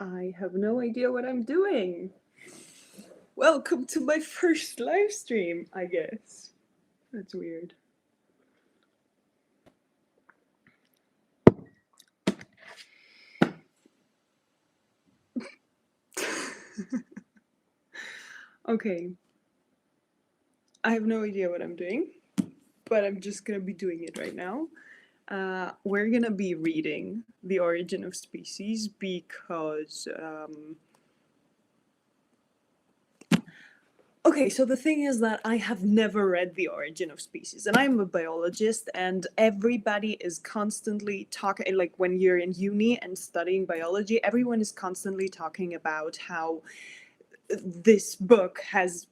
I have no idea what I'm doing. Welcome to my first live stream, I guess. That's weird. Okay. I have no idea what I'm doing, but I'm just gonna be doing it right now. We're gonna be reading The Origin of Species because okay, so the thing is that I have never read The Origin of Species, and I'm a biologist, and everybody is constantly talking, like when you're in uni and studying biology, everyone is constantly talking about how this book has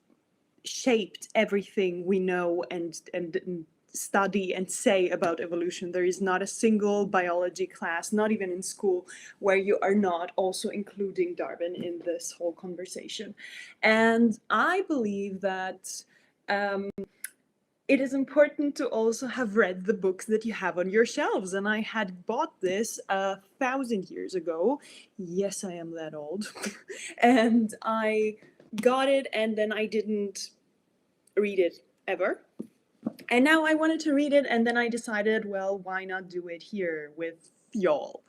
shaped everything we know and study and say about evolution. There is not a single biology class, not even in school, where you are not also including Darwin in this whole conversation. And I believe that it is important to also have read the books that you have on your shelves. And I had bought this 1,000 years ago. Yes, I am that old. And I got it, and then I didn't read it ever. And now I wanted to read it, and then I decided, well, why not do it here with y'all?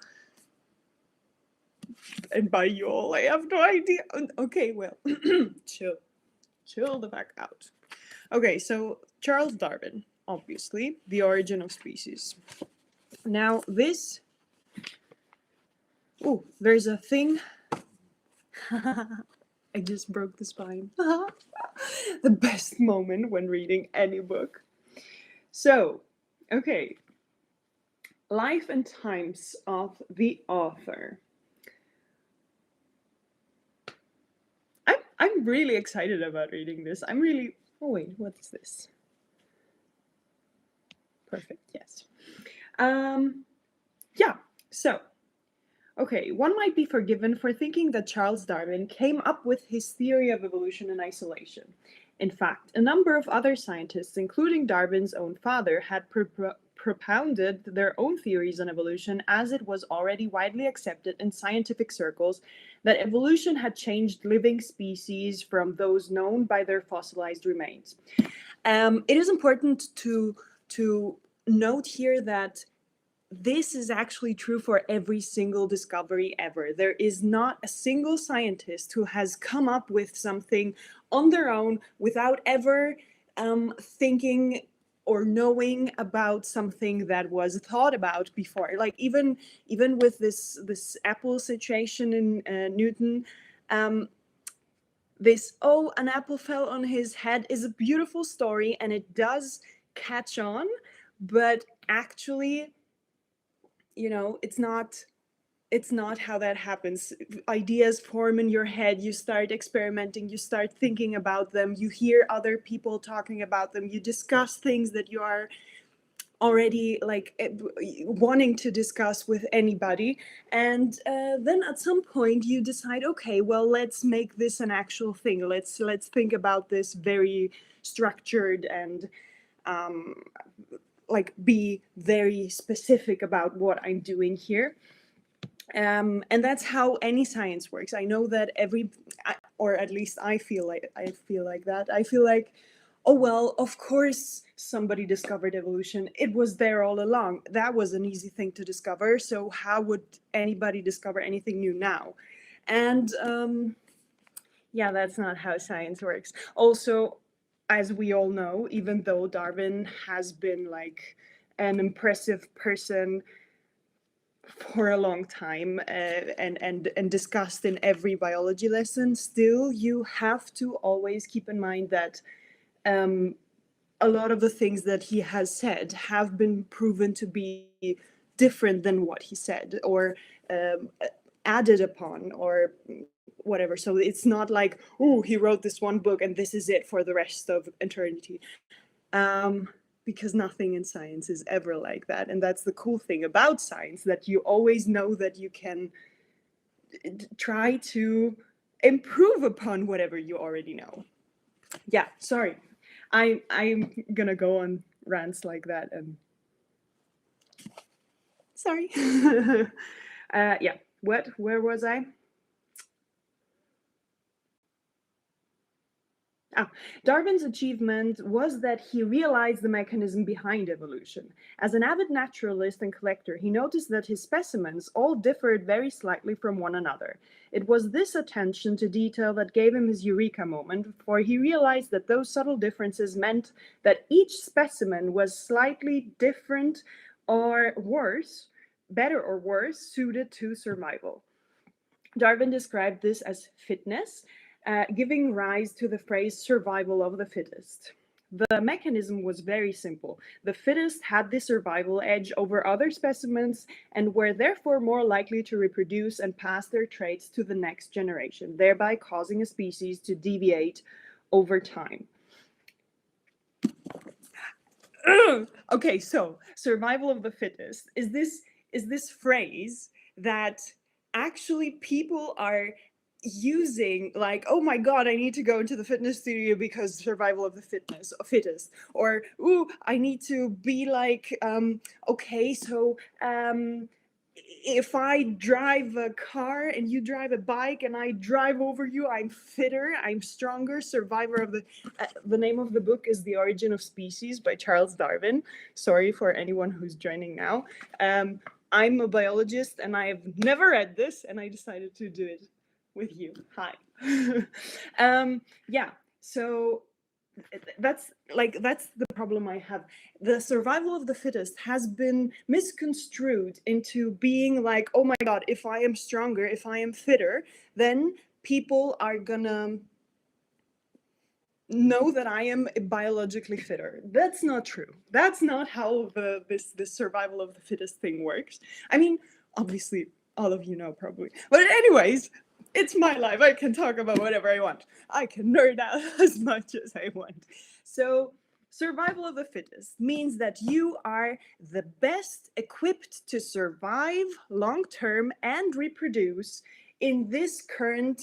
And by y'all, I have no idea. Okay, well, chill the fuck out. Okay, so Charles Darwin, obviously, The Origin of Species. Now this, oh, there's a thing. I just broke the spine. The best moment when reading any book. So, okay. Life and Times of the Author. I'm really excited about reading this. I'm really... Oh wait, what is this? Perfect, yes. Yeah, so... Okay, one might be forgiven for thinking that Charles Darwin came up with his theory of evolution in isolation. In fact, a number of other scientists, including Darwin's own father, had propounded their own theories on evolution, as it was already widely accepted in scientific circles that evolution had changed living species from those known by their fossilized remains. It is important to note here that this is actually true for every single discovery ever. There is not a single scientist who has come up with something on their own without ever thinking or knowing about something that was thought about before. Like even with this apple situation in Newton, this an apple fell on his head is a beautiful story, and it does catch on, but actually, you know, it's not how that happens. Ideas form in your head, you start experimenting, you start thinking about them, you hear other people talking about them, you discuss things that you are already like wanting to discuss with anybody, and then at some point you decide, okay, well, let's make this an actual thing. Let's think about this very structured and like be very specific about what I'm doing here. And that's how any science works. I know that or at least I feel like that. I feel like, oh well, of course somebody discovered evolution. It was there all along. That was an easy thing to discover. So how would anybody discover anything new now? And yeah, that's not how science works. Also, as we all know, even though Darwin has been like an impressive person for a long time and discussed in every biology lesson, still you have to always keep in mind that a lot of the things that he has said have been proven to be different than what he said, or added upon, or whatever. So it's not like, oh, he wrote this one book and this is it for the rest of eternity. Because nothing in science is ever like that. And that's the cool thing about science, that you always know that you can try to improve upon whatever you already know. Yeah, sorry. I'm gonna go on rants like that, and sorry. Yeah, where was I? Darwin's achievement was that he realized the mechanism behind evolution. As an avid naturalist and collector, he noticed that his specimens all differed very slightly from one another. It was this attention to detail that gave him his eureka moment, for he realized that those subtle differences meant that each specimen was slightly different or worse, better or worse, suited to survival. Darwin described this as fitness, giving rise to the phrase survival of the fittest. The mechanism was very simple. The fittest had the survival edge over other specimens and were therefore more likely to reproduce and pass their traits to the next generation, thereby causing a species to deviate over time. Okay, so survival of the fittest is this phrase that actually people are using, like, oh my god, I need to go into the fitness studio because survival of the fittest, or ooh, I need to be like, okay, so if I drive a car and you drive a bike and I drive over you, I'm fitter, I'm stronger, survivor of the name of the book is The Origin of Species by Charles Darwin. Sorry for anyone who's joining now. I'm a biologist and I've never read this, and I decided to do it with you. Hi. Yeah, so that's the problem I have. The survival of the fittest has been misconstrued into being like, oh my god, if I am stronger, if I am fitter, then people are gonna know that I am biologically fitter. That's not true. That's not how this survival of the fittest thing works. I mean, obviously all of you know probably, but anyways, it's my life. I can talk about whatever I want. I can nerd out as much as I want. So survival of the fittest means that you are the best equipped to survive long term and reproduce in this current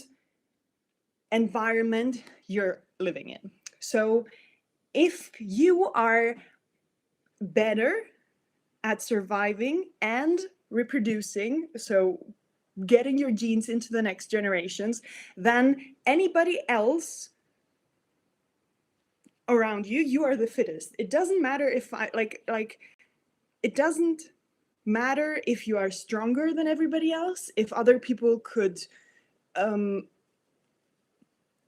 environment you're living in. So if you are better at surviving and reproducing, so getting your genes into the next generations, than anybody else around you, you are the fittest. It doesn't matter if it doesn't matter if you are stronger than everybody else, if other people could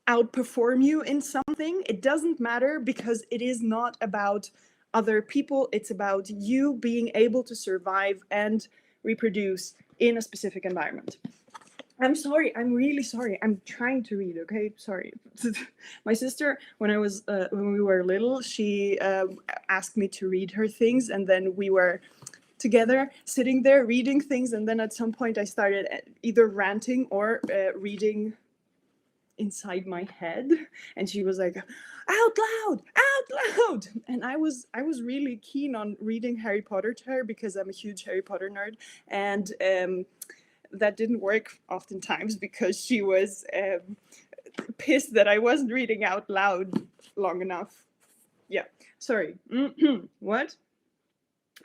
outperform you in something. It doesn't matter, because it is not about other people. It's about you being able to survive and reproduce in a specific environment. I'm sorry. I'm really sorry. I'm trying to read. Okay, sorry. My sister, when we were little, she asked me to read her things, and then we were together sitting there reading things, and then at some point I started either ranting or reading inside my head, and she was like, out loud, and I was really keen on reading Harry Potter to her because I'm a huge Harry Potter nerd, and that didn't work oftentimes because she was pissed that I wasn't reading out loud long enough. Yeah, sorry. What?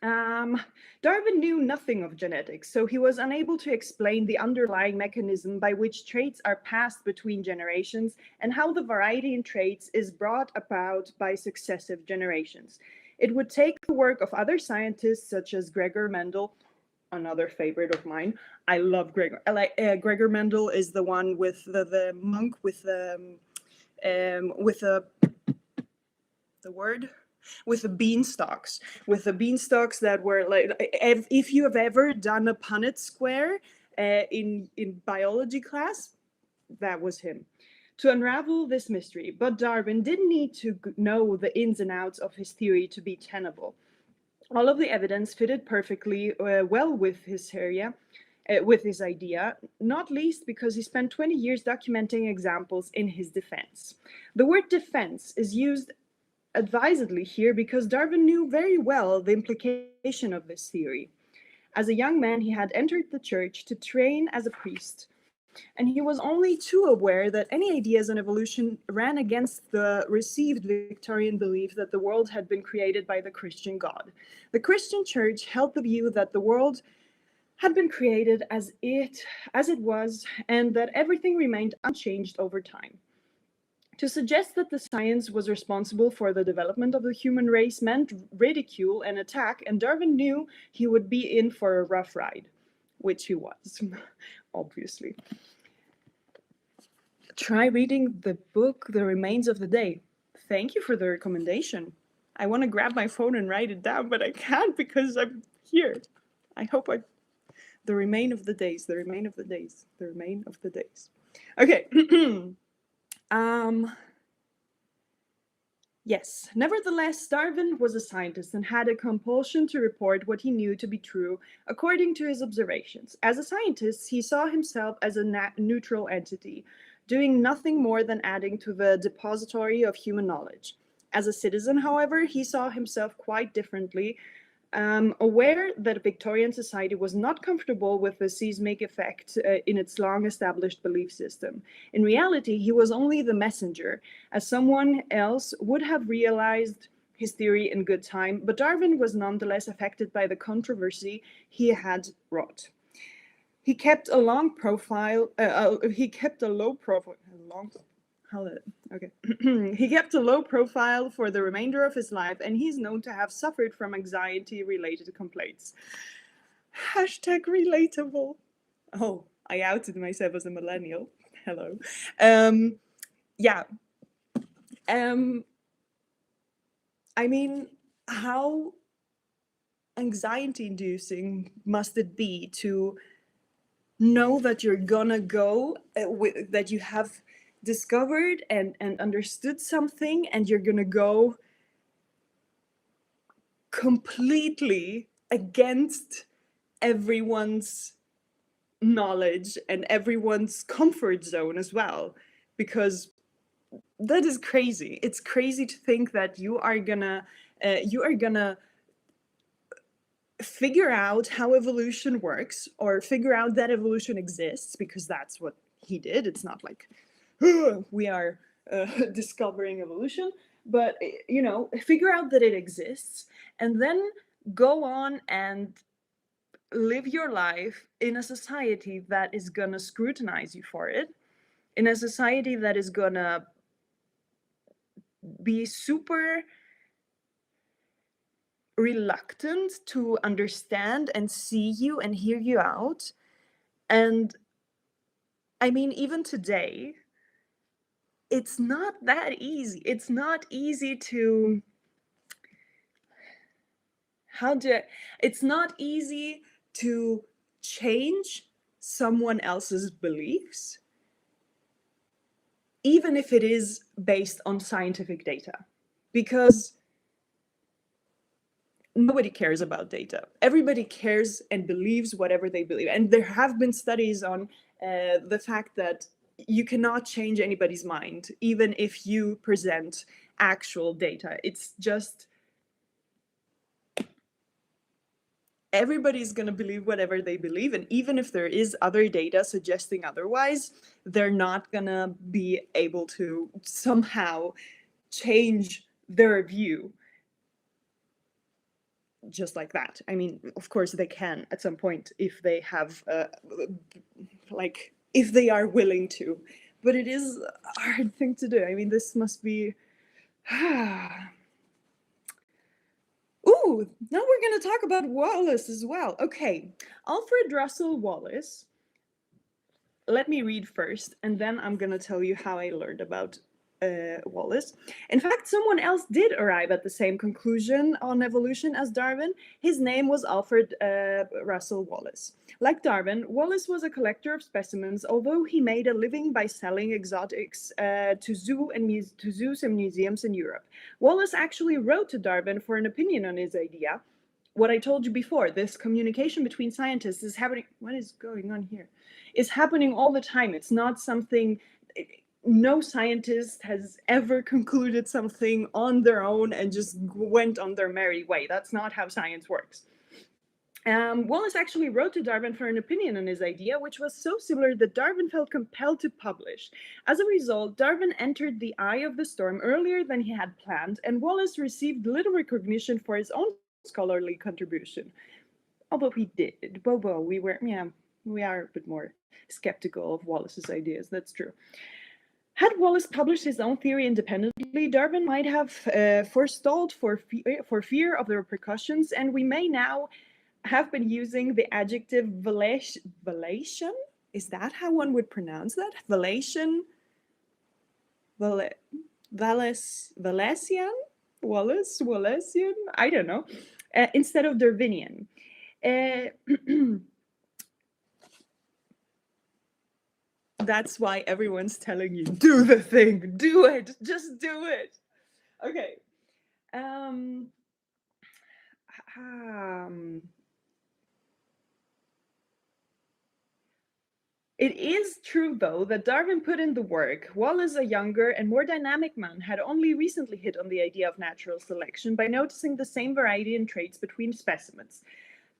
Darwin knew nothing of genetics, so he was unable to explain the underlying mechanism by which traits are passed between generations and how the variety in traits is brought about by successive generations. It would take the work of other scientists such as Gregor Mendel, another favorite of mine. I love Gregor. Gregor Mendel is the one with the monk with the word, with the beanstalks, that were like, if you have ever done a Punnett square in biology class, that was him. To unravel this mystery, but Darwin didn't need to know the ins and outs of his theory to be tenable. All of the evidence fitted perfectly well with his idea, not least because he spent 20 years documenting examples in his defense. The word defense is used advisedly here because Darwin knew very well the implication of this theory. As a young man, he had entered the church to train as a priest, and he was only too aware that any ideas on evolution ran against the received Victorian belief that the world had been created by the Christian God. The Christian church held the view that the world had been created as it was, and that everything remained unchanged over time. To suggest that the science was responsible for the development of the human race meant ridicule and attack, and Darwin knew he would be in for a rough ride, which he was, obviously. Try reading the book The Remains of the Day. Thank you for the recommendation. I want to grab my phone and write it down, but I can't because I'm here. I hope I... The Remain of the Days, The Remain of the Days, The Remain of the Days. Okay. Yes, nevertheless, Darwin was a scientist and had a compulsion to report what he knew to be true according to his observations. As a scientist, he saw himself as a neutral entity, doing nothing more than adding to the depository of human knowledge. As a citizen, however, he saw himself quite differently, aware that Victorian society was not comfortable with the seismic effect in its long-established belief system. In reality, he was only the messenger, as someone else would have realized his theory in good time, but Darwin was nonetheless affected by the controversy he had wrought. He kept a low profile. He kept a low profile for the remainder of his life, and he's known to have suffered from anxiety-related complaints. Hashtag relatable. Oh, I outed myself as a millennial. Hello. Yeah. I mean, how anxiety-inducing must it be to know that you're gonna go, that you have discovered and understood something, and you're gonna go completely against everyone's knowledge and everyone's comfort zone as well, because that is crazy. It's crazy to think that you are gonna figure out how evolution works, or figure out that evolution exists, because that's what he did. It's not like we are discovering evolution, but figure out that it exists, and then go on and live your life in a society that is gonna scrutinize you for it, in a society that is gonna be super reluctant to understand and see you and hear you out. And I mean, even today, it's not that easy. It's not easy to it's not easy to change someone else's beliefs, even if it is based on scientific data, because nobody cares about data. Everybody cares and believes whatever they believe. And there have been studies on the fact that you cannot change anybody's mind, even if you present actual data. It's just everybody's going to believe whatever they believe. And even if there is other data suggesting otherwise, they're not going to be able to somehow change their view just like that. I mean, of course they can at some point if they have, if they are willing to, but it is a hard thing to do. I mean, this must be, ooh, now we're going to talk about Wallace as well. Okay, Alfred Russel Wallace. Let me read first, and then I'm going to tell you how I learned about Wallace. In fact, someone else did arrive at the same conclusion on evolution as Darwin. His name was Alfred Russel Wallace. Like Darwin, Wallace was a collector of specimens, although he made a living by selling exotics to zoos and museums in Europe. Wallace actually wrote to Darwin for an opinion on his idea. What I told you before, this communication between scientists is happening. What is going on here? Is happening all the time. It's not something. No scientist has ever concluded something on their own and just went on their merry way. That's not how science works. Wallace actually wrote to Darwin for an opinion on his idea, which was so similar that Darwin felt compelled to publish. As a result, Darwin entered the eye of the storm earlier than he had planned, and Wallace received little recognition for his own scholarly contribution. Although he did. Well, we are a bit more skeptical of Wallace's ideas, that's true. Had Wallace published his own theory independently, Darwin might have forestalled for fear of the repercussions, and we may now have been using the adjective Valesian. Is that how one would pronounce that? Valesian? Valesian? Wallaceian? I don't know. Instead of Darwinian. That's why everyone's telling you, do the thing, do it, just do it. Okay. It is true, though, that Darwin put in the work. Wallace, a younger and more dynamic man, had only recently hit on the idea of natural selection by noticing the same variety in traits between specimens.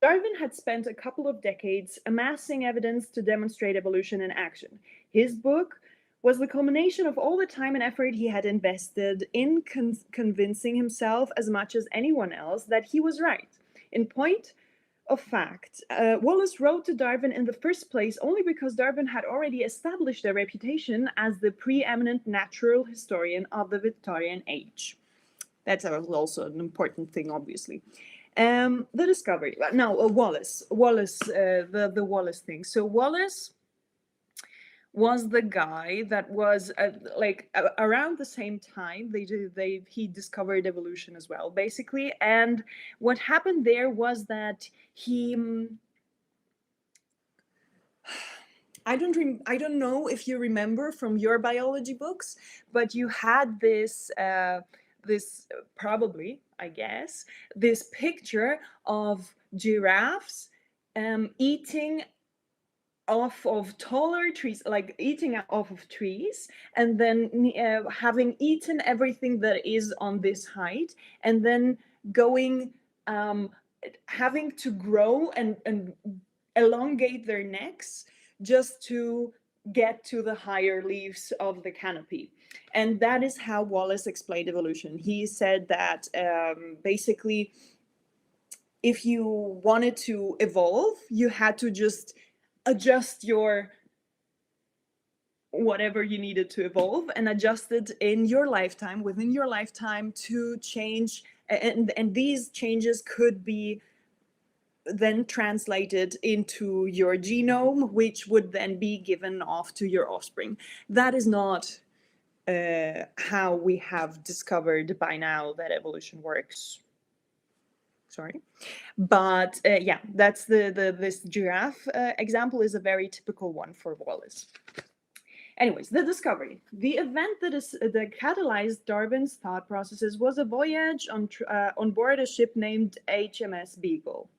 Darwin had spent a couple of decades amassing evidence to demonstrate evolution in action. His book was the culmination of all the time and effort he had invested in convincing himself, as much as anyone else, that he was right. In point of fact, Wallace wrote to Darwin in the first place only because Darwin had already established a reputation as the preeminent natural historian of the Victorian age. That's also an important thing, obviously. The discovery. Now, Wallace, the Wallace thing. So Wallace was the guy that was around the same time he discovered evolution as well, basically. And what happened there was that he I don't know if you remember from your biology books, but you had this probably, I guess, this picture of giraffes eating off of taller trees, like eating off of trees, and then having eaten everything that is on this height, and then going having to grow and elongate their necks just to get to the higher leaves of the canopy. And that is how Wallace explained evolution. He said that basically, if you wanted to evolve, you had to just adjust your whatever you needed to evolve and adjust it in your lifetime, within your lifetime, to change. And these changes could be then translated into your genome, which would then be given off to your offspring. That is not how we have discovered by now that evolution works. Sorry, but yeah, that's this giraffe example is a very typical one for Wallace. Anyways, the discovery. The event that catalyzed Darwin's thought processes was a voyage on board a ship named HMS Beagle.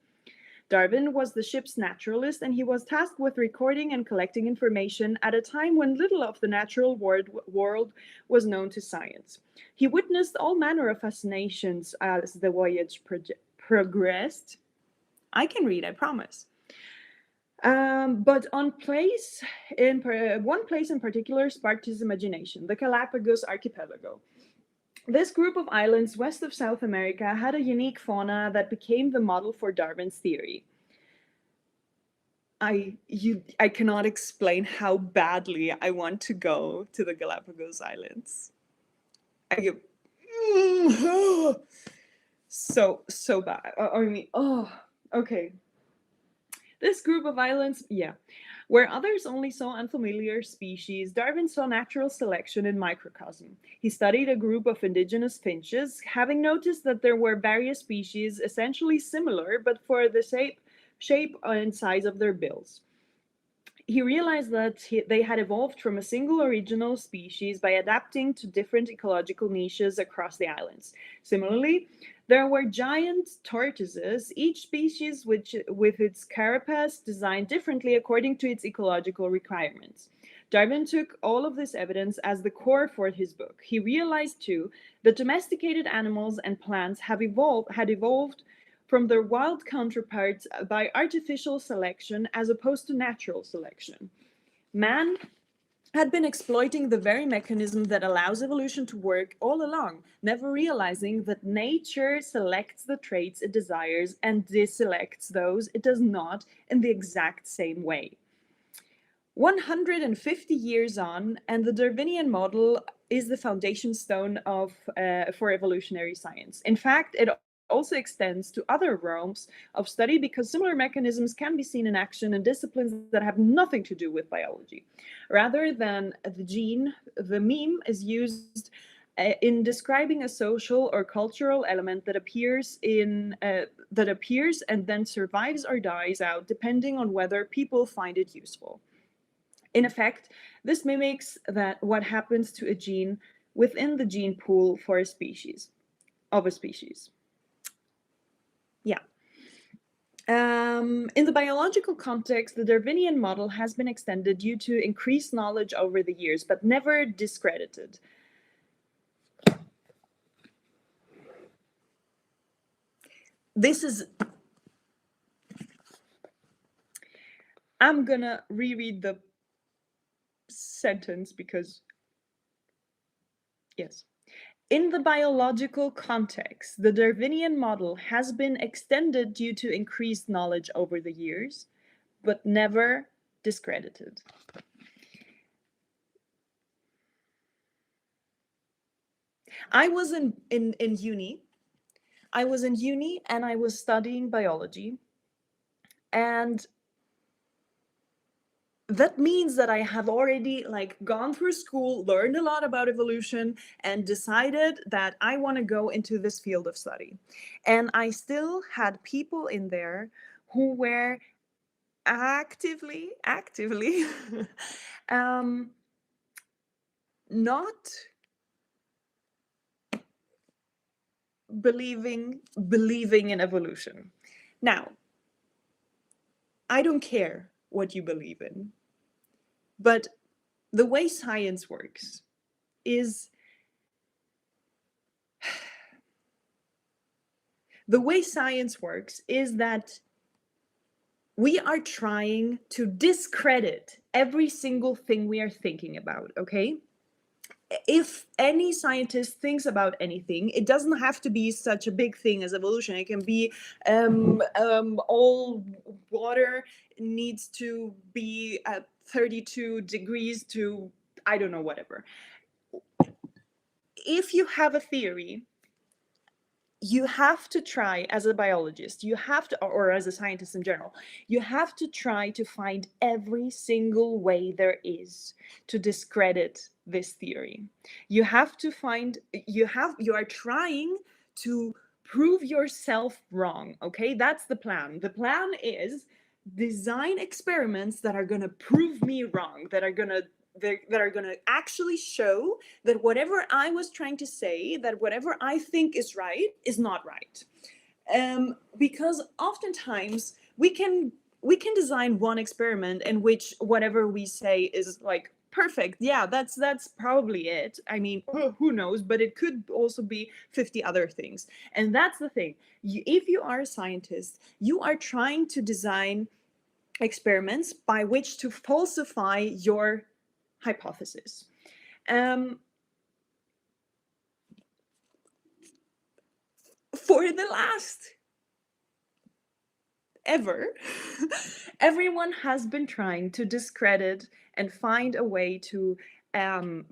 Darwin was the ship's naturalist, and he was tasked with recording and collecting information at a time when little of the natural world was known to science. He witnessed all manner of fascinations as the voyage progressed. I can read, I promise. But one place in particular sparked his imagination: the Galapagos archipelago. This group of islands west of South America had a unique fauna that became the model for Darwin's theory. I cannot explain how badly I want to go to the Galapagos Islands. I get so bad. Okay. This group of islands, yeah. Where others only saw unfamiliar species, Darwin saw natural selection in microcosm. He studied a group of indigenous finches, having noticed that there were various species essentially similar, but for the shape and size of their bills. He realized that they had evolved from a single original species by adapting to different ecological niches across the islands. Similarly, there were giant tortoises, each species with its carapace designed differently according to its ecological requirements. Darwin took all of this evidence as the core for his book. He realized, too, that domesticated animals and plants had evolved from their wild counterparts by artificial selection as opposed to natural selection. Man had been exploiting the very mechanism that allows evolution to work all along, never realizing that nature selects the traits it desires and deselects those it does not in the exact same way. 150 years on, and the Darwinian model is the foundation stone for evolutionary science. In fact, it also extends to other realms of study because similar mechanisms can be seen in action in disciplines that have nothing to do with biology. Rather than the gene, the meme is used in describing a social or cultural element that appears and then survives or dies out depending on whether people find it useful. In effect, this mimics what happens to a gene within the gene pool for a species. Yeah. In the biological context, the Darwinian model has been extended due to increased knowledge over the years, but never discredited. I'm gonna reread the sentence because, yes. In the biological context, the Darwinian model has been extended due to increased knowledge over the years, but never discredited. I was in uni. I was in uni and I was studying biology. And that means that I have already gone through school, learned a lot about evolution, and decided that I want to go into this field of study. And I still had people in there who were actively not believing in evolution. Now, I don't care what you believe in, but the way science works is that we are trying to discredit every single thing we are thinking about, okay? If any scientist thinks about anything, it doesn't have to be such a big thing as evolution. It can be all water needs to be at 32 degrees to, I don't know, whatever. If you have a theory, you have to try, as a biologist, or as a scientist in general, you have to try to find every single way there is to discredit this theory. You are trying to prove yourself wrong, okay? That's the plan. The plan is design experiments that are going to prove me wrong, that are going to actually show that whatever I was trying to say, that whatever I think is right, is not right. Because oftentimes we can design one experiment in which whatever we say is perfect. Yeah, that's probably it. I mean, who knows? But it could also be 50 other things. And that's the thing. If you are a scientist, you are trying to design experiments by which to falsify your hypothesis. For the last ever, everyone has been trying to discredit and find a way to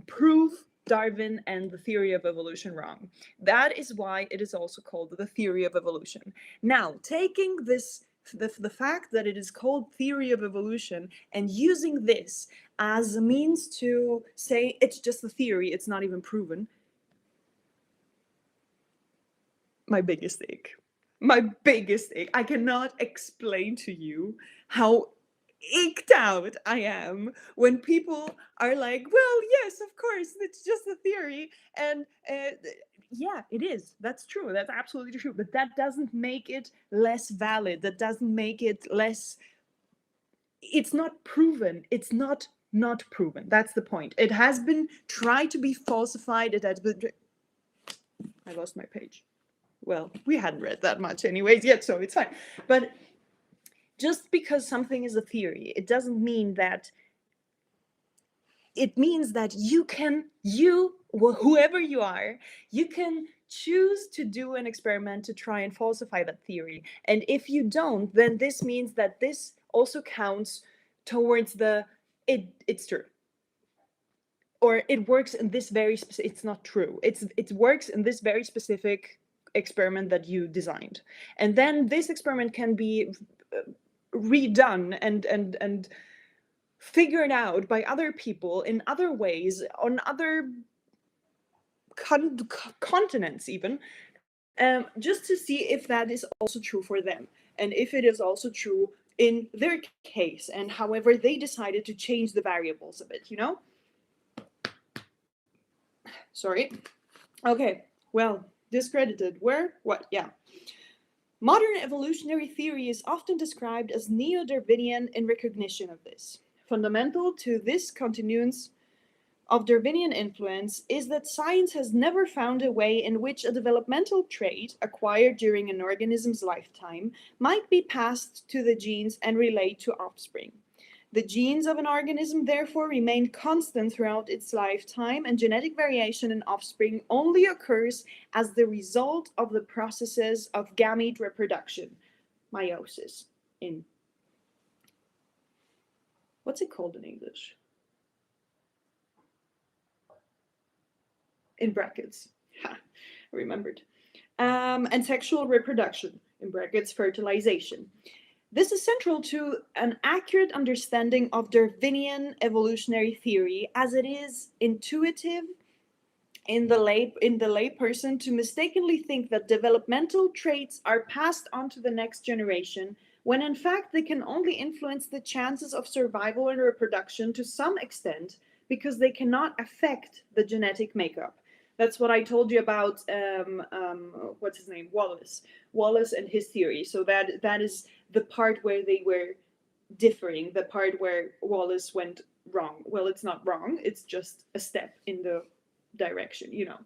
prove Darwin and the theory of evolution wrong. That is why it is also called the theory of evolution. Now, taking this, the fact that it is called theory of evolution, and using this as a means to say it's just a theory, it's not even proven. My biggest ache. I cannot explain to you how icked out I am when people are like, well, yes, of course, it's just a theory. And yeah, it is. That's true. That's absolutely true. But that doesn't make it less valid. That doesn't make it less. It's not proven. It's not proven. That's the point. It has been tried to be falsified. It has been. I lost my page. Well, we hadn't read that much anyways yet, so it's fine. But just because something is a theory, it doesn't mean that. It means that whoever you are, you can choose to do an experiment to try and falsify that theory. And if you don't, then this means that this also counts towards the it's true. Or it works in this very specific, it's not true. It works in this very specific experiment that you designed. And then this experiment can be redone and figured out by other people in other ways on other continents even, just to see if that is also true for them, and if it is also true in their case, and however they decided to change the variables a bit, you know? Sorry. Okay, well, discredited. Where? What? Yeah. Modern evolutionary theory is often described as neo-Darwinian in recognition of this. Fundamental to this continuance of Darwinian influence is that science has never found a way in which a developmental trait acquired during an organism's lifetime might be passed to the genes and relayed to offspring. The genes of an organism therefore remain constant throughout its lifetime, and genetic variation in offspring only occurs as the result of the processes of gamete reproduction, meiosis. In what's it called in English? In brackets. Ha, I remembered. And sexual reproduction, in brackets, fertilization. This is central to an accurate understanding of Darwinian evolutionary theory, as it is intuitive in the lay person to mistakenly think that developmental traits are passed on to the next generation, when in fact they can only influence the chances of survival and reproduction to some extent, because they cannot affect the genetic makeup. That's what I told you about, what's his name, Wallace and his theory. So that is the part where they were differing, the part where Wallace went wrong. Well, it's not wrong, it's just a step in the direction, you know.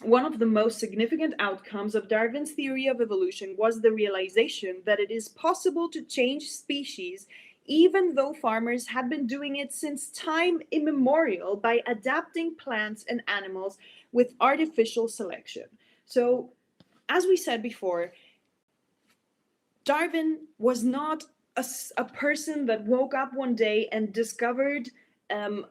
One of the most significant outcomes of Darwin's theory of evolution was the realization that it is possible to change species even though farmers had been doing it since time immemorial by adapting plants and animals with artificial selection. So, as we said before, Darwin was not a person that woke up one day and discovered that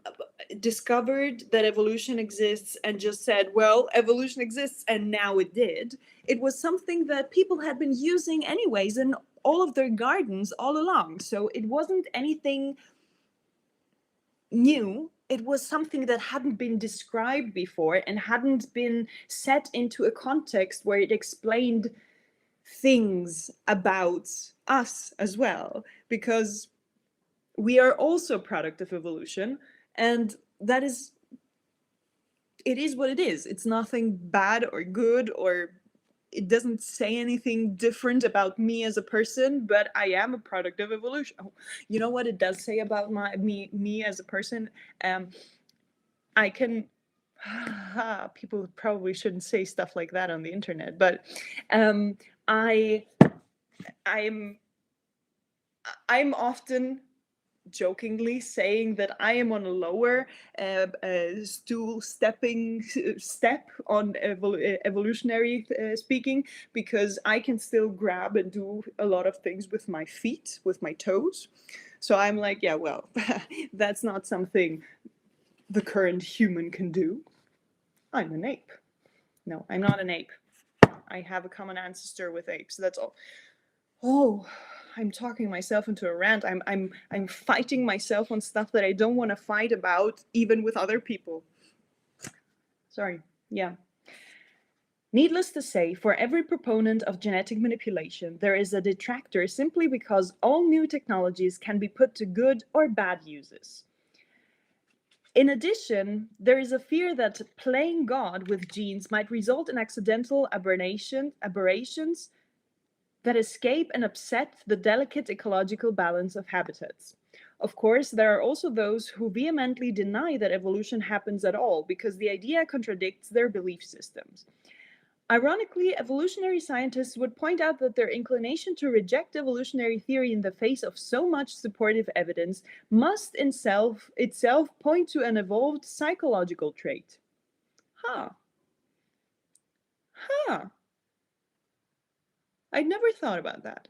evolution exists and just said, well, evolution exists, and now it did. It was something that people had been using anyways in all of their gardens all along. So it wasn't anything new. It was something that hadn't been described before and hadn't been set into a context where it explained things about us as well, because we are also a product of evolution, and that is, it is what it is. It's nothing bad or good, or it doesn't say anything different about me as a person, but I am a product of evolution. Oh, you know what it does say about me as a person? I can people probably shouldn't say stuff like that on the internet, but I'm often jokingly saying that I am on a lower step on evolutionary speaking, because I can still grab and do a lot of things with my feet, with my toes. So I'm like, yeah, well, that's not something the current human can do. I'm an ape. No, I'm not an ape. I have a common ancestor with apes. That's all. Oh, I'm talking myself into a rant. I'm fighting myself on stuff that I don't want to fight about, even with other people. Sorry. Yeah. Needless to say, for every proponent of genetic manipulation, there is a detractor, simply because all new technologies can be put to good or bad uses. In addition, there is a fear that playing God with genes might result in accidental aberrations that escape and upset the delicate ecological balance of habitats. Of course, there are also those who vehemently deny that evolution happens at all, because the idea contradicts their belief systems. Ironically, evolutionary scientists would point out that their inclination to reject evolutionary theory in the face of so much supportive evidence must itself point to an evolved psychological trait. Huh. I'd never thought about that.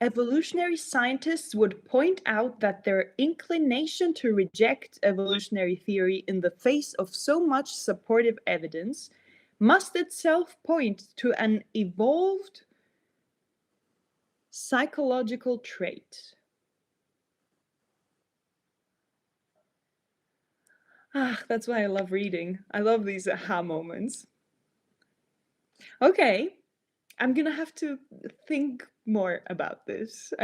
evolutionary scientists would point out that their inclination to reject evolutionary theory in the face of so much supportive evidence must itself point to an evolved psychological trait. That's why I love reading. I love these aha moments. Okay, I'm gonna have to think more about this.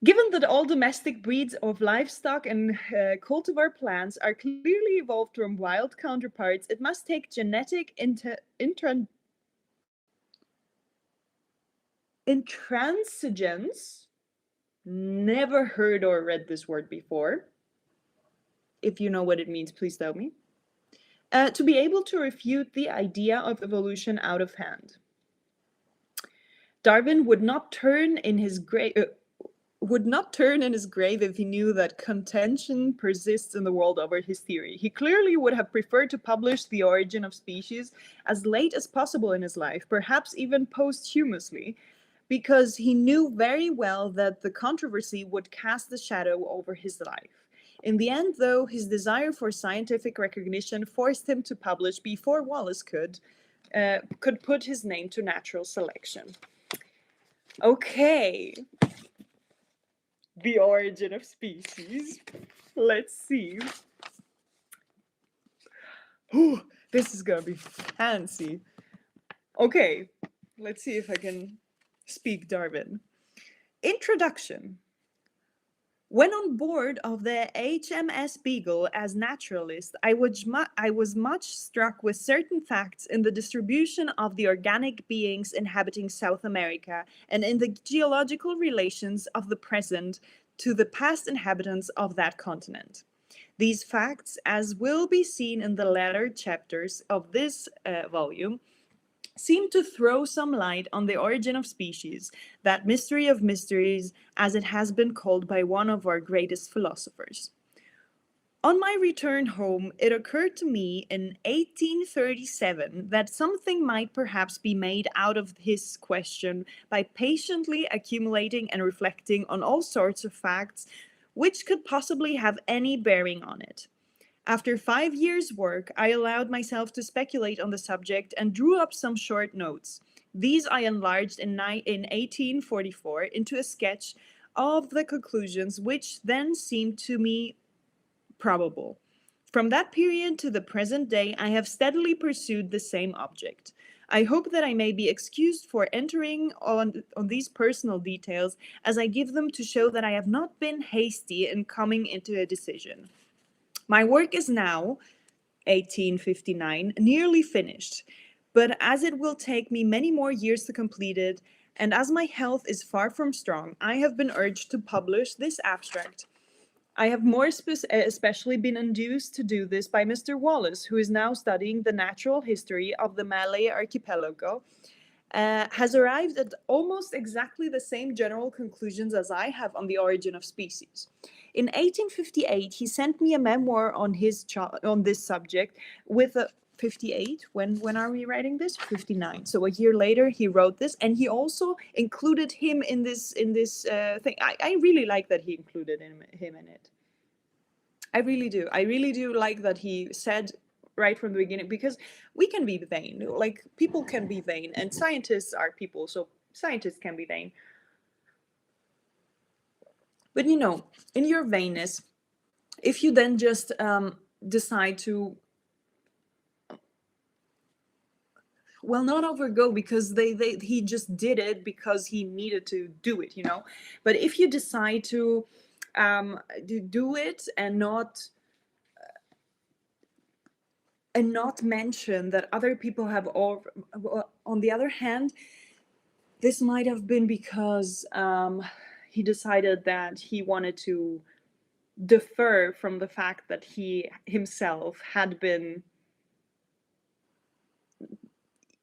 Given that all domestic breeds of livestock and cultivar plants are clearly evolved from wild counterparts, it must take genetic intransigence. Never heard or read this word before. If you know what it means, please tell me. To be able to refute the idea of evolution out of hand. Darwin would not turn in his grave if he knew that contention persists in the world over his theory. He clearly would have preferred to publish The Origin of Species as late as possible in his life, perhaps even posthumously, because he knew very well that the controversy would cast a shadow over his life. In the end, though, his desire for scientific recognition forced him to publish before Wallace could put his name to natural selection. Okay. The Origin of Species. Let's see. Ooh, this is gonna be fancy. Okay, let's see if I can speak Darwin. Introduction. When on board of the HMS Beagle as naturalist, I was much struck with certain facts in the distribution of the organic beings inhabiting South America and in the geological relations of the present to the past inhabitants of that continent. These facts, as will be seen in the latter chapters of this volume, seem to throw some light on the origin of species, that mystery of mysteries, as it has been called by one of our greatest philosophers. On my return home, it occurred to me in 1837 that something might perhaps be made out of his question by patiently accumulating and reflecting on all sorts of facts which could possibly have any bearing on it. After 5 years' work, I allowed myself to speculate on the subject and drew up some short notes. These I enlarged in 1844 into a sketch of the conclusions which then seemed to me probable. From that period to the present day, I have steadily pursued the same object. I hope that I may be excused for entering on these personal details, as I give them to show that I have not been hasty in coming into a decision. My work is now, 1859, nearly finished, but as it will take me many more years to complete it, and as my health is far from strong, I have been urged to publish this abstract. I have more especially been induced to do this by Mr. Wallace, who is now studying the natural history of the Malay archipelago, has arrived at almost exactly the same general conclusions as I have on the origin of species. In 1858, he sent me a memoir on this subject with a 58. When are we writing this? 59. So a year later, he wrote this, and he also included him in this thing. I really like that he included him in it. I really do. I really do like that he said right from the beginning, because we can be vain. Like, people can be vain, and scientists are people, so scientists can be vain. But you know, in your vainness, if you then just decide to, well, not overgo, because he just did it because he needed to do it, you know. But if you decide to do it and not mention that other people have all, on the other hand, this might have been because he decided that he wanted to defer from the fact that he himself had been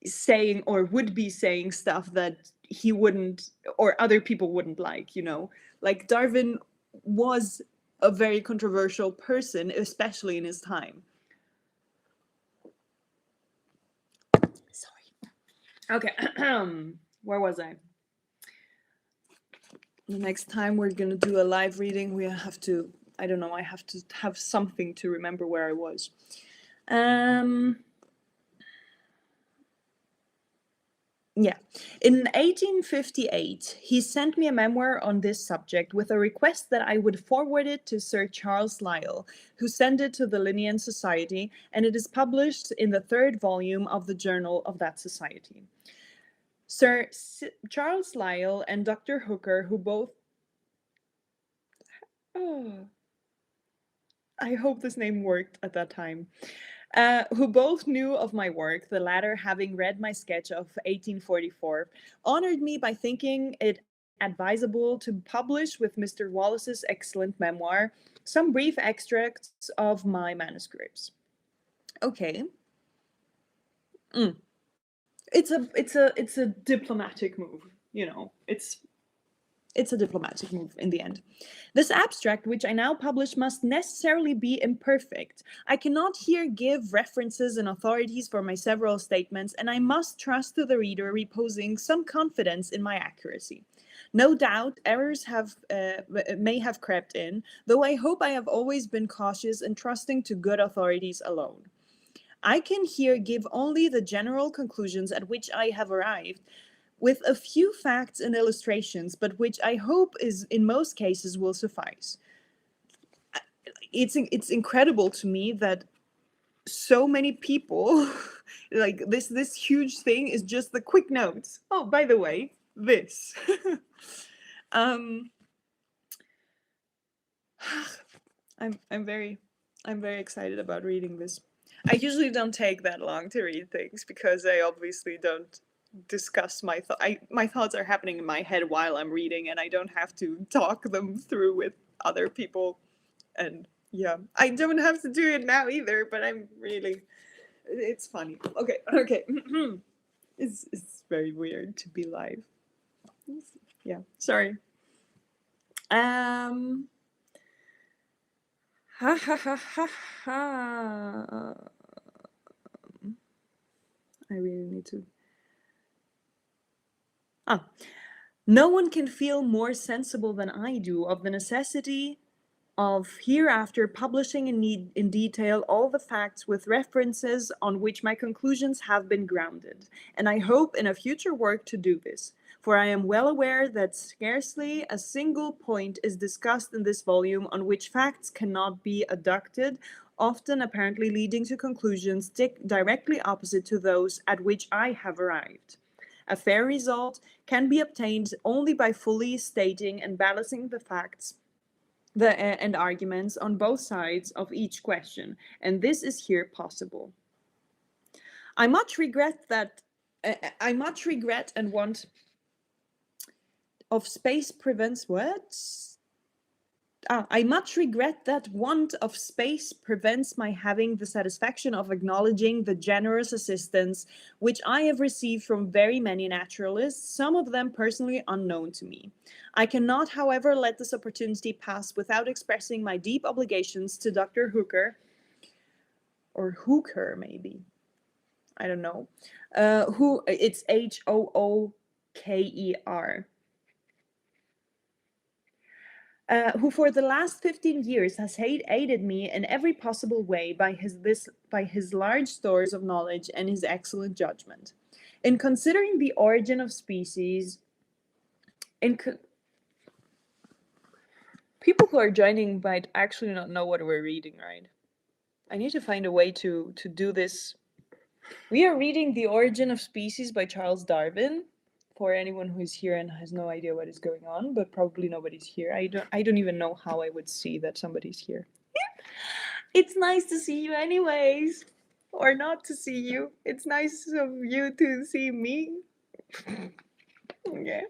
saying or would be saying stuff that he wouldn't, or other people wouldn't like, you know. Like, Darwin was a very controversial person, especially in his time. Sorry. Okay. Where was I? the next time we're gonna do a live reading, we have to, I don't know, I have to have something to remember where I was. Yeah. In 1858, he sent me a memoir on this subject with a request that I would forward it to Sir Charles Lyell, who sent it to the Linnean Society, and it is published in the 3rd volume of the journal of that society. Charles Lyell and Dr. Hooker, who both... Oh, I hope this name worked at that time. Who both knew of my work, the latter having read my sketch of 1844, honored me by thinking it advisable to publish with Mr. Wallace's excellent memoir some brief extracts of my manuscripts. Okay. It's a diplomatic move, you know. It's a diplomatic move in the end. This abstract, which I now publish, must necessarily be imperfect. I cannot here give references and authorities for my several statements, and I must trust to the reader reposing some confidence in my accuracy. No doubt errors may have crept in, though I hope I have always been cautious and trusting to good authorities alone. I can here give only the general conclusions at which I have arrived, with a few facts and illustrations, but which I hope is in most cases will suffice. It's incredible to me that so many people like this huge thing is just the quick notes. Oh, by the way, this. I'm very excited about reading this. I usually don't take that long to read things because I obviously don't discuss my thoughts are happening in my head while I'm reading, and I don't have to talk them through with other people. And yeah, I don't have to do it now either, but it's funny. Okay. It's very weird to be live. Yeah, sorry. Ha ha ha ha ha. I really need to... No one can feel more sensible than I do of the necessity of hereafter publishing in detail all the facts with references on which my conclusions have been grounded, and I hope in a future work to do this, for I am well aware that scarcely a single point is discussed in this volume on which facts cannot be adduced, often apparently leading to conclusions directly opposite to those at which I have arrived. A fair result can be obtained only by fully stating and balancing the facts and arguments on both sides of each question, and this is here possible. I much regret and want of space prevents what? I much regret that want of space prevents my having the satisfaction of acknowledging the generous assistance which I have received from very many naturalists, some of them personally unknown to me. I cannot, however, let this opportunity pass without expressing my deep obligations to Dr. Hooker, or Hooker maybe, I don't know, who it's Hooker. Who for the last 15 years has aided me in every possible way by his large stores of knowledge and his excellent judgment. In considering the origin of species, people who are joining might actually not know what we're reading, right? I need to find a way to do this. We are reading The Origin of Species by Charles Darwin. For anyone who is here and has no idea what is going on, but probably nobody's here. I don't even know how I would see that somebody's here. It's nice to see you anyways, or not to see you. It's nice of you to see me. Okay.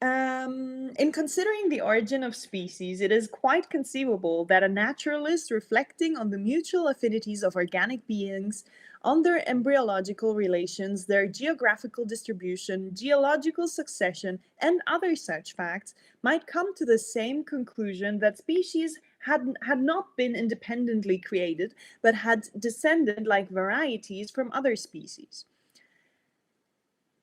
In considering the origin of species, it is quite conceivable that a naturalist reflecting on the mutual affinities of organic beings, on their embryological relations, their geographical distribution, geological succession, and other such facts, might come to the same conclusion that species had not been independently created, but had descended like varieties from other species.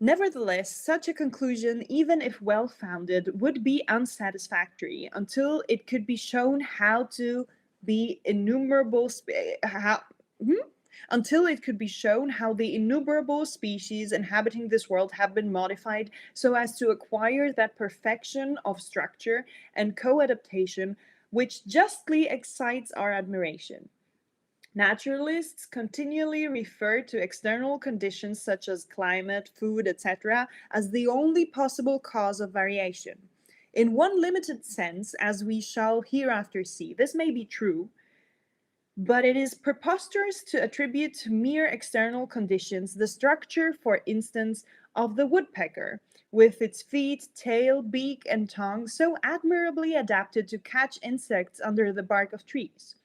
Nevertheless, such a conclusion, even if well-founded, would be unsatisfactory until it could be shown how to be innumerable until it could be shown how the innumerable species inhabiting this world have been modified so as to acquire that perfection of structure and co-adaptation which justly excites our admiration. Naturalists continually refer to external conditions such as climate, food, etc., as the only possible cause of variation. In one limited sense, as we shall hereafter see, this may be true, but it is preposterous to attribute to mere external conditions the structure, for instance, of the woodpecker, with its feet, tail, beak, and tongue so admirably adapted to catch insects under the bark of trees.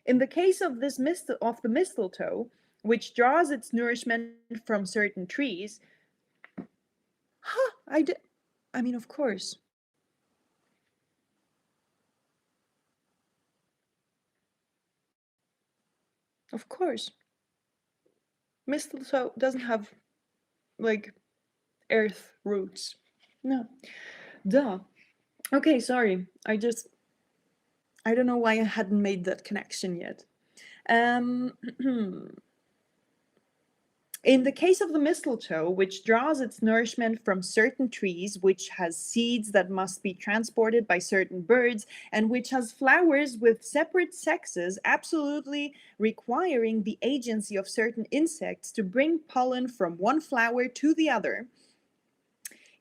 In the case of the mistletoe, which draws its nourishment from certain trees, huh, I mean, of course, mistletoe doesn't have like earth roots. No, duh. Okay, sorry. I don't know why I hadn't made that connection yet. Um, In the case of the mistletoe, which draws its nourishment from certain trees, which has seeds that must be transported by certain birds, and which has flowers with separate sexes, absolutely requiring the agency of certain insects to bring pollen from one flower to the other,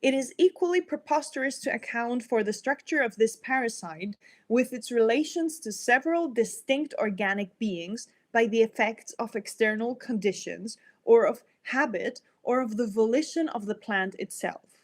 it is equally preposterous to account for the structure of this parasite with its relations to several distinct organic beings by the effects of external conditions, or of habit, or of the volition of the plant itself.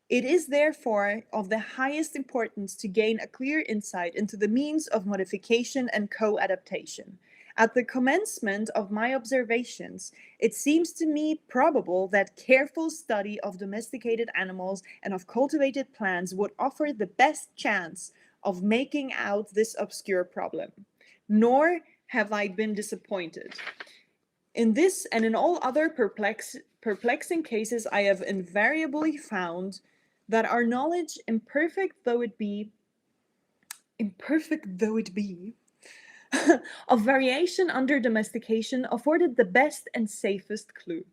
It is therefore of the highest importance to gain a clear insight into the means of modification and co-adaptation. At the commencement of my observations, it seems to me probable that careful study of domesticated animals and of cultivated plants would offer the best chance of making out this obscure problem. Nor have I been disappointed. In this and in all other perplexing cases, I have invariably found that our knowledge, imperfect though it be, of variation under domestication afforded the best and safest clue.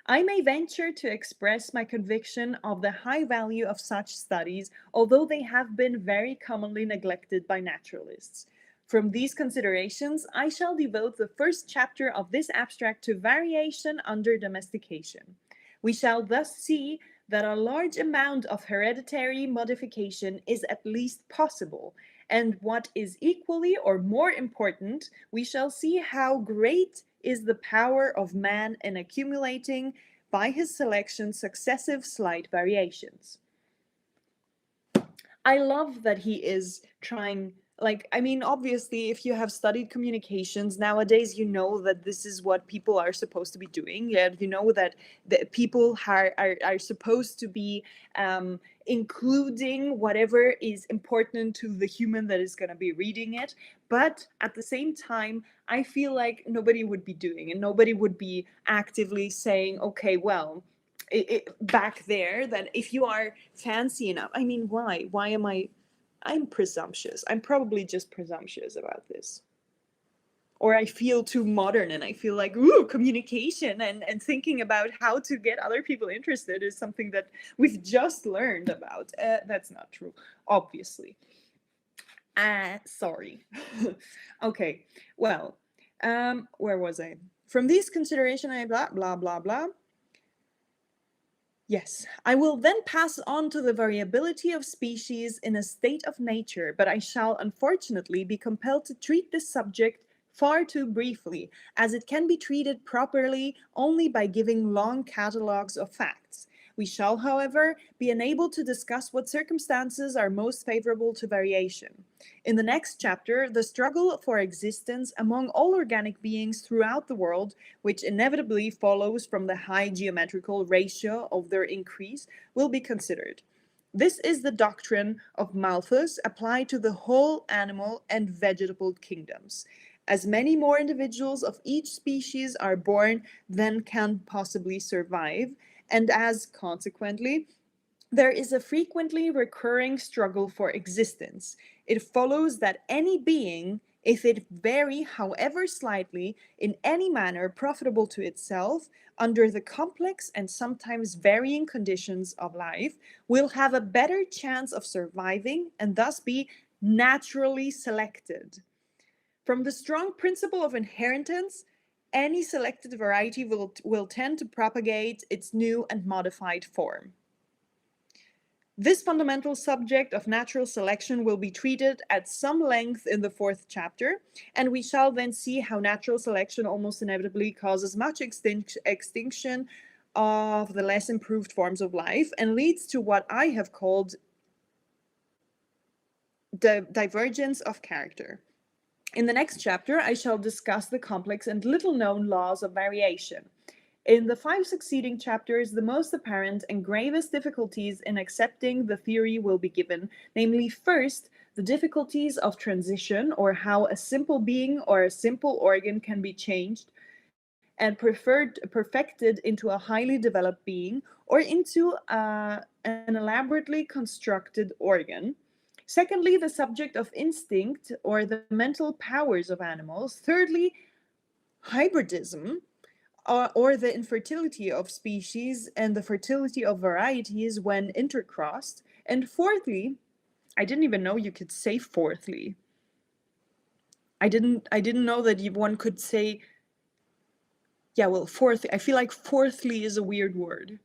I may venture to express my conviction of the high value of such studies, although they have been very commonly neglected by naturalists. From these considerations, I shall devote the first chapter of this abstract to variation under domestication. We shall thus see that a large amount of hereditary modification is at least possible, and what is equally or more important, we shall see how great is the power of man in accumulating by his selection successive slight variations. I love that he is trying, like, I mean, obviously, if you have studied communications nowadays, you know that this is what people are supposed to be doing. Yeah, you know that the people are supposed to be including whatever is important to the human that is going to be reading it. But at the same time, I feel like nobody would be doing and nobody would be actively saying, okay, well, back there, that if you are fancy enough, I mean, why am I'm presumptuous. I'm probably just presumptuous about this. Or I feel too modern and I feel like, ooh, communication and thinking about how to get other people interested is something that we've just learned about. That's not true, obviously. Sorry. Okay, well, where was I? From these considerations, I blah, blah, blah, blah. Yes, I will then pass on to the variability of species in a state of nature, but I shall unfortunately be compelled to treat this subject far too briefly, as it can be treated properly only by giving long catalogues of facts. We shall, however, be enabled to discuss what circumstances are most favorable to variation. In the next chapter, the struggle for existence among all organic beings throughout the world, which inevitably follows from the high geometrical ratio of their increase, will be considered. This is the doctrine of Malthus applied to the whole animal and vegetable kingdoms. As many more individuals of each species are born than can possibly survive, and as consequently, there is a frequently recurring struggle for existence. It follows that any being, if it vary however slightly, in any manner profitable to itself, under the complex and sometimes varying conditions of life, will have a better chance of surviving and thus be naturally selected. From the strong principle of inheritance, any selected variety will tend to propagate its new and modified form. This fundamental subject of natural selection will be treated at some length in the 4th chapter, and we shall then see how natural selection almost inevitably causes much extinction of the less improved forms of life and leads to what I have called the divergence of character. In the next chapter, I shall discuss the complex and little-known laws of variation. In the 5 succeeding chapters, the most apparent and gravest difficulties in accepting the theory will be given, namely, first, the difficulties of transition, or how a simple being or a simple organ can be changed and perfected into a highly developed being or into an elaborately constructed organ. Secondly, the subject of instinct or the mental powers of animals. Thirdly, hybridism or the infertility of species and the fertility of varieties when intercrossed. And fourthly, I didn't even know you could say fourthly. I didn't know that one could say, yeah, well, fourthly. I feel like fourthly is a weird word.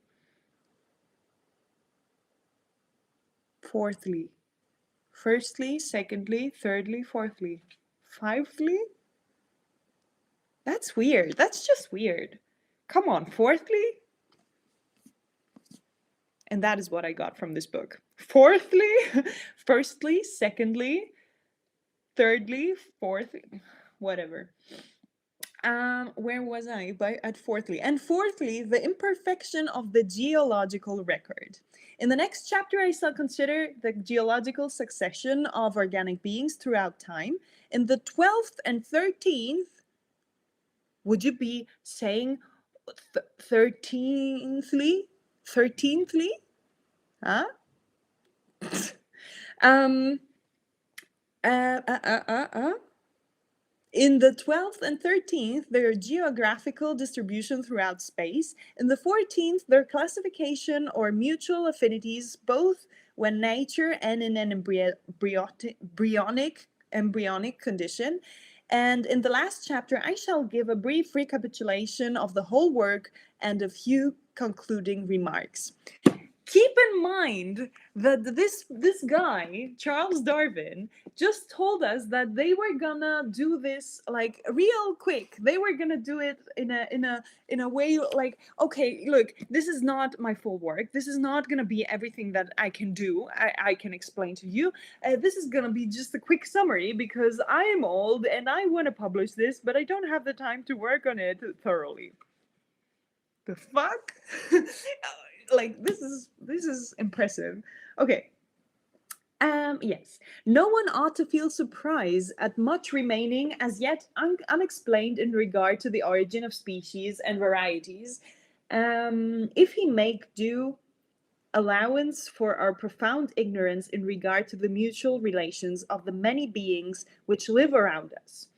Fourthly. Firstly, secondly, thirdly, fourthly. Fifthly? That's weird. That's just weird. Come on, fourthly? And that is what I got from this book. Fourthly, firstly, secondly, thirdly, fourthly, whatever. Where was I? At fourthly. And fourthly, the imperfection of the geological record. In the next chapter, I shall consider the geological succession of organic beings throughout time. In the 12th and 13th, would you be saying 13thly? 13thly? Huh? um, In the 12th and 13th, their geographical distribution throughout space. In the 14th, their classification or mutual affinities, both when nature and in an embryonic condition. And in the last chapter, I shall give a brief recapitulation of the whole work and a few concluding remarks. Keep in mind that this guy, Charles Darwin, just told us that they were gonna do this like real quick. They were gonna do it in a way like, okay, look, this is not my full work. This is not gonna be everything that I can do. I can explain to you. This is gonna be just a quick summary because I am old and I want to publish this, but I don't have the time to work on it thoroughly. The fuck? Like this is impressive. Okay. Yes. No one ought to feel surprise at much remaining as yet unexplained in regard to the origin of species and varieties, if he make due allowance for our profound ignorance in regard to the mutual relations of the many beings which live around us.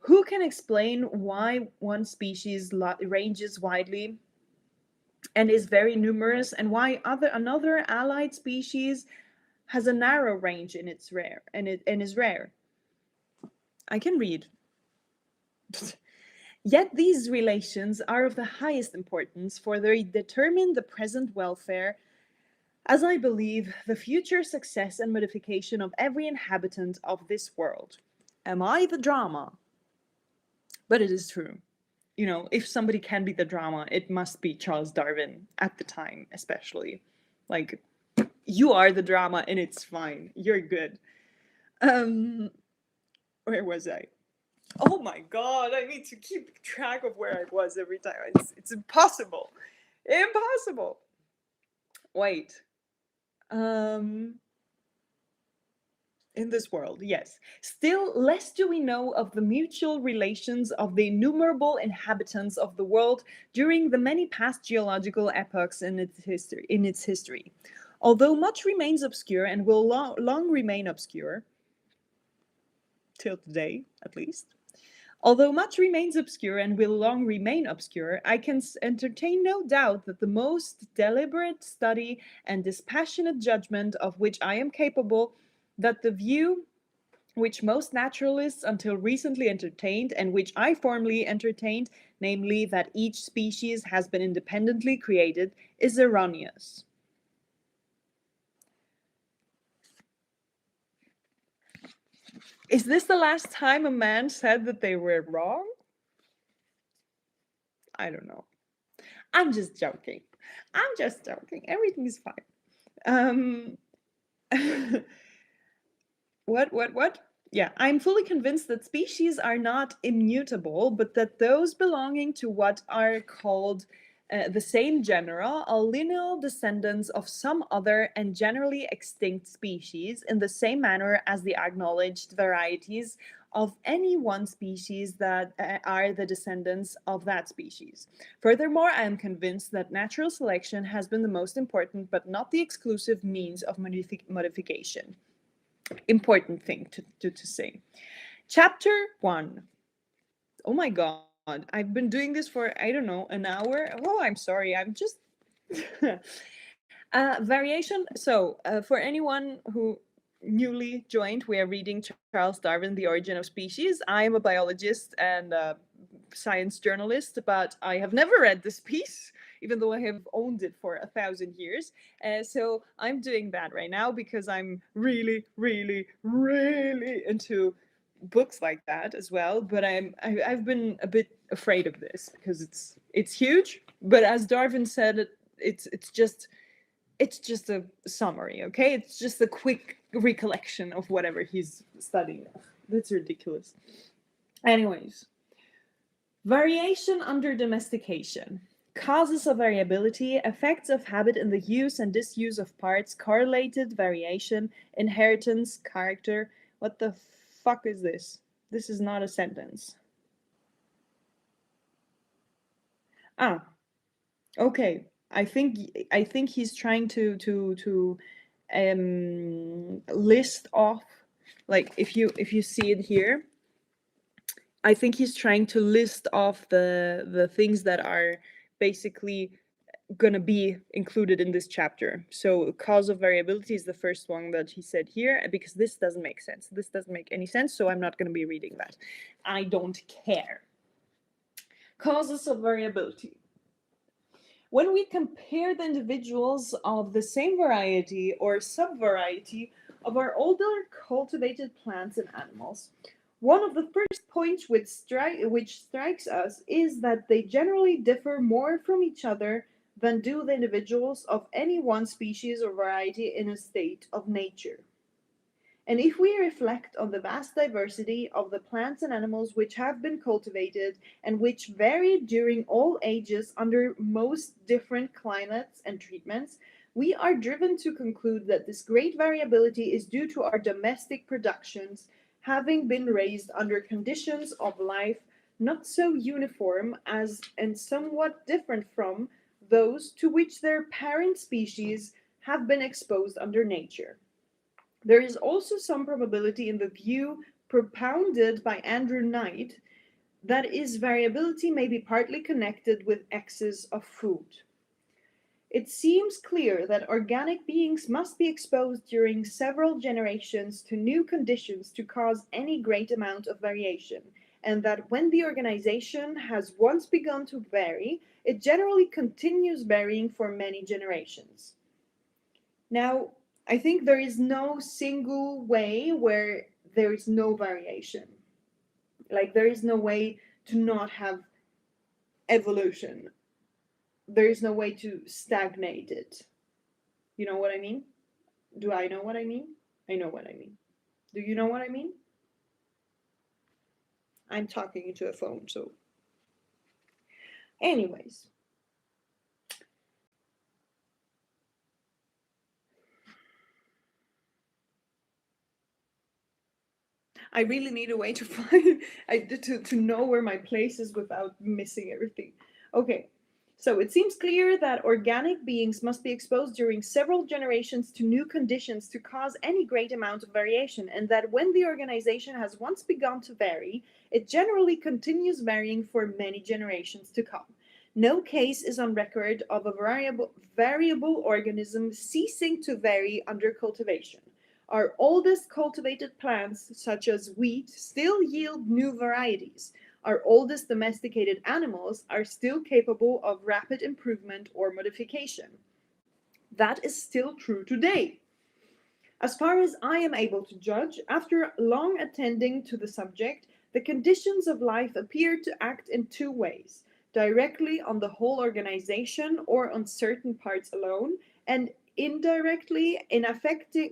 Who can explain why one species ranges widely and is very numerous, and why another allied species has a narrow range in its rare and is rare? I can read. Yet these relations are of the highest importance, for they determine the present welfare, as I believe, the future success and modification of every inhabitant of this world. Am I the drama? But it is true. You know, if somebody can be the drama, it must be Charles Darwin at the time, especially. Like, you are the drama and it's fine. You're good. Where was I? Oh my god, I need to keep track of where I was every time. It's impossible. Impossible. Wait. In this world, yes. Still less do we know of the mutual relations of the innumerable inhabitants of the world during the many past geological epochs in its history. Although much remains obscure and will long remain obscure, till today at least. Although much remains obscure and will long remain obscure, I can entertain no doubt that the most deliberate study and dispassionate judgment of which I am capable, that the view which most naturalists until recently entertained, and which I formerly entertained, namely that each species has been independently created, is erroneous. Is this the last time a man said that they were wrong? I don't know. I'm just joking. I'm just joking. Everything is fine. Um, what? Yeah, I'm fully convinced that species are not immutable, but that those belonging to what are called the same genera are lineal descendants of some other and generally extinct species, in the same manner as the acknowledged varieties of any one species that are the descendants of that species. Furthermore, I am convinced that natural selection has been the most important but not the exclusive means of modification. Important thing to say. Chapter 1. Oh my god, I've been doing this for, I don't know, an hour. Oh, I'm sorry, I'm just. Variation. So, for anyone who newly joined, we are reading Charles Darwin, The Origin of Species. I am a biologist and a science journalist, but I have never read this piece, even though I have owned it for 1,000 years. So I'm doing that right now because I'm really, really, really into books like that as well. But I've been a bit afraid of this because it's huge. But as Darwin said, it's just a summary, okay? It's just a quick recollection of whatever he's studying. That's ridiculous. Anyways, variation under domestication. Causes of variability, effects of habit in the use and disuse of parts, correlated variation, inheritance, character. What the fuck is this? This is not a sentence. Ah, okay. I think he's trying to list off, like if you see it here, I think he's trying to list off the things that are basically gonna be included in this chapter. So cause of variability is the first one that he said here, because this doesn't make sense. This doesn't make any sense, so I'm not gonna be reading that. I don't care. Causes of variability. When we compare the individuals of the same variety or subvariety of our older cultivated plants and animals, one of the first points which strikes us is that they generally differ more from each other than do the individuals of any one species or variety in a state of nature. And if we reflect on the vast diversity of the plants and animals which have been cultivated and which vary during all ages under most different climates and treatments, we are driven to conclude that this great variability is due to our domestic productions having been raised under conditions of life not so uniform as and somewhat different from those to which their parent species have been exposed under nature. There is also some probability in the view propounded by Andrew Knight that is variability may be partly connected with excess of food. It seems clear that organic beings must be exposed during several generations to new conditions to cause any great amount of variation, and that when the organization has once begun to vary, it generally continues varying for many generations. Now, I think there is no single way where there is no variation. Like, there is no way to not have evolution. There is no way to stagnate it. You know what I mean? Do I know what I mean? I know what I mean. Do you know what I mean? I'm talking into a phone, so. Anyways. I really need a way to find to know where my place is without missing everything. Okay. So it seems clear that organic beings must be exposed during several generations to new conditions to cause any great amount of variation, and that when the organization has once begun to vary, it generally continues varying for many generations to come. No case is on record of a variable organism ceasing to vary under cultivation. Our oldest cultivated plants, such as wheat, still yield new varieties. Our oldest domesticated animals are still capable of rapid improvement or modification. That is still true today. As far as I am able to judge, after long attending to the subject, the conditions of life appear to act in two ways: directly on the whole organization or on certain parts alone, and indirectly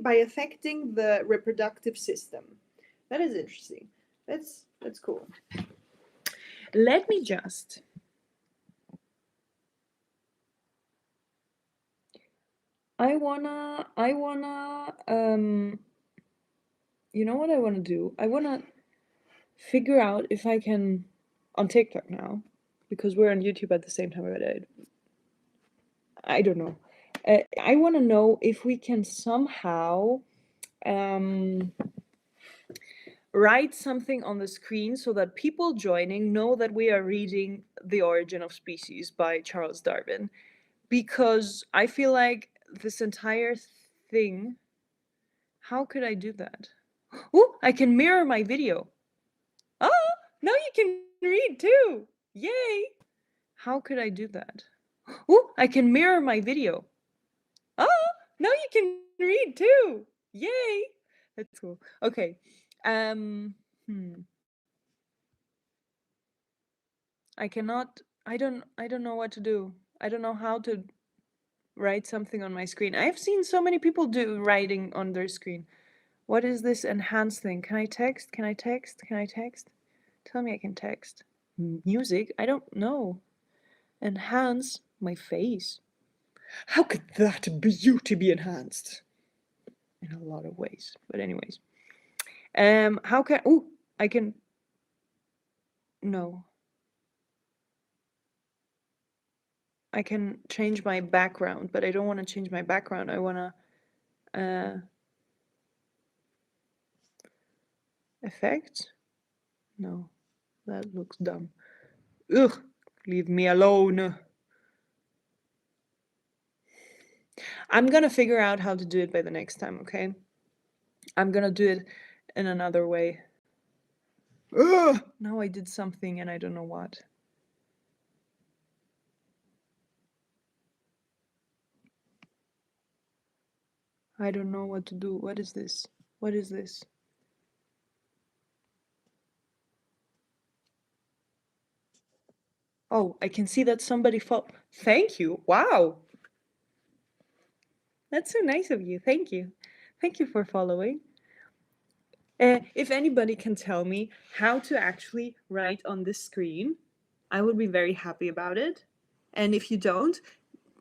by affecting the reproductive system. That is interesting. That's cool. Let me just I wanna you know what I wanna do? I wanna figure out if I can on TikTok now, because we're on YouTube at the same time, but I don't know. I wanna know if we can somehow write something on the screen so that people joining know that we are reading The Origin of Species by Charles Darwin, because I feel like this entire thing, how could I do that? Oh, I can mirror my video. Oh, now you can read too. Yay. How could I do that? Oh, I can mirror my video. Oh, now you can read too. Yay. That's cool. Okay. I cannot, I don't know what to do. I don't know how to write something on my screen. I've seen so many people do writing on their screen. What is this enhance thing? Can I text? Can I text? Can I text? Tell me I can text. Music? I don't know. Enhance my face. How could that beauty be enhanced? In a lot of ways. But anyways. How can, oh, I can, no. I can change my background, but I don't want to change my background. I want to, effects? No, that looks dumb. Ugh, leave me alone. I'm gonna figure out how to do it by the next time, okay? I'm gonna do it in another way. Ugh, now I did something and I don't know what. I don't know what to do. What is this? What is this? Oh, I can see that somebody Thank you. Wow. That's so nice of you. Thank you. Thank you for following. If anybody can tell me how to actually write on this screen, I would be very happy about it. And if you don't,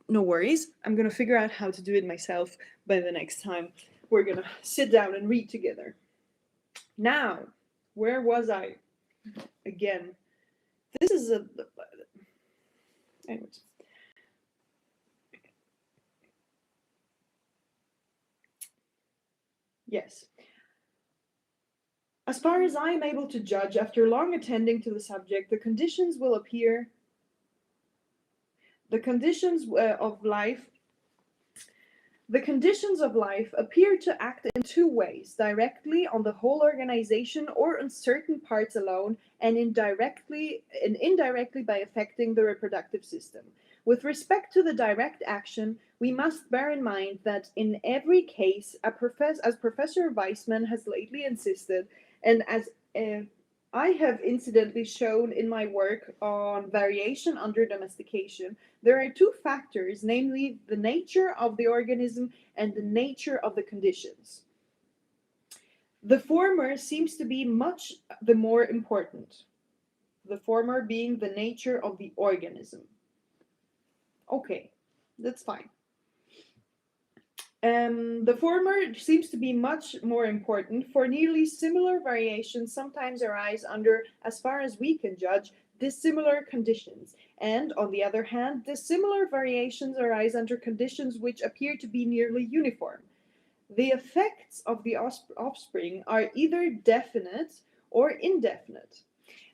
no worries. I'm going to figure out how to do it myself by the next time we're going to sit down and read together. Now, where was I? Again, this is a... Anyways. Yes. As far as I am able to judge, after long attending to the subject, the conditions of life appear to act in two ways: directly on the whole organization or on certain parts alone, and indirectly by affecting the reproductive system. With respect to the direct action, we must bear in mind that in every case, as Professor Weissman has lately insisted, and as I have incidentally shown in my work on variation under domestication, there are two factors, namely the nature of the organism and the nature of the conditions. The former seems to be much the more important, the former being the nature of the organism. Okay, that's fine. The former seems to be much more important, for nearly similar variations sometimes arise under, as far as we can judge, dissimilar conditions, and, on the other hand, dissimilar variations arise under conditions which appear to be nearly uniform. The effects of the offspring are either definite or indefinite.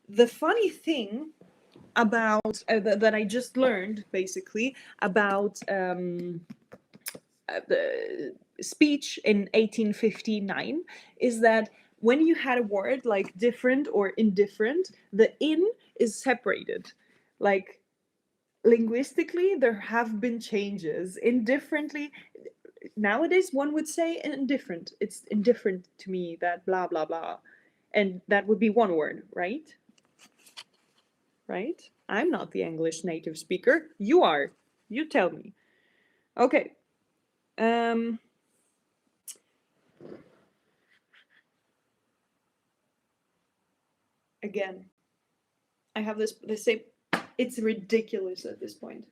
The funny thing about that I just learned, basically, about the speech in 1859 is that when you had a word like different or indifferent, the in is separated. Like linguistically, there have been changes. Indifferently, nowadays one would say indifferent. It's indifferent to me that blah blah blah. And that would be one word, right? Right? I'm not the English native speaker. You are. You tell me. Okay. Again, I have the same. It's ridiculous at this point.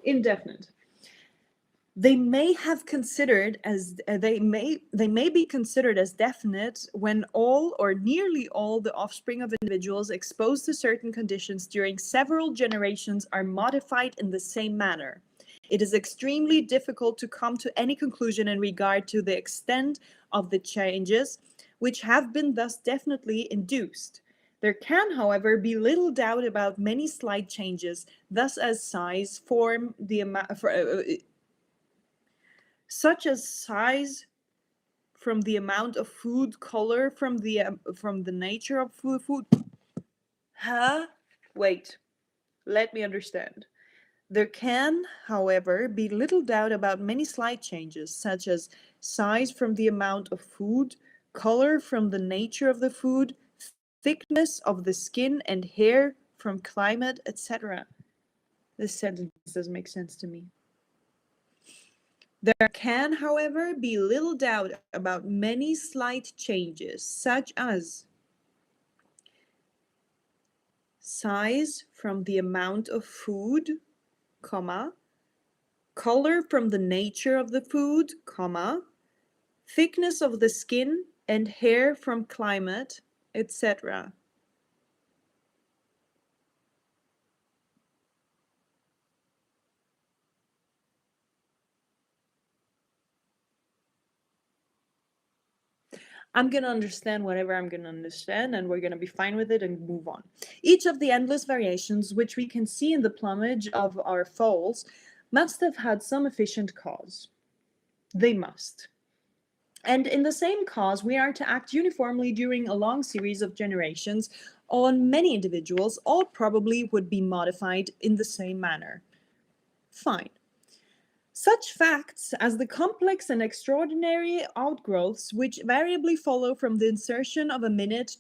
Indefinite. They may have considered as they may be considered as definite when all or nearly all the offspring of individuals exposed to certain conditions during several generations are modified in the same manner. It is extremely difficult to come to any conclusion in regard to the extent of the changes which have been thus definitely induced. There can, however, be little doubt about many slight changes, thus as size, form, the amount, such as size from the amount of food, color from the nature of food. Huh? Wait, let me understand. There can, however, be little doubt about many slight changes, such as size from the amount of food, color from the nature of the food, thickness of the skin and hair from climate, etc. This sentence doesn't make sense to me. There can, however, be little doubt about many slight changes, such as size from the amount of food, comma, color from the nature of the food, comma, thickness of the skin and hair from climate, etc. I'm going to understand whatever I'm going to understand, and we're going to be fine with it and move on. Each of the endless variations which we can see in the plumage of our foals must have had some efficient cause. They must. And in the same cause, we are to act uniformly during a long series of generations on many individuals, all probably would be modified in the same manner. Fine. Such facts as the complex and extraordinary outgrowths which variably follow from the insertion of a minute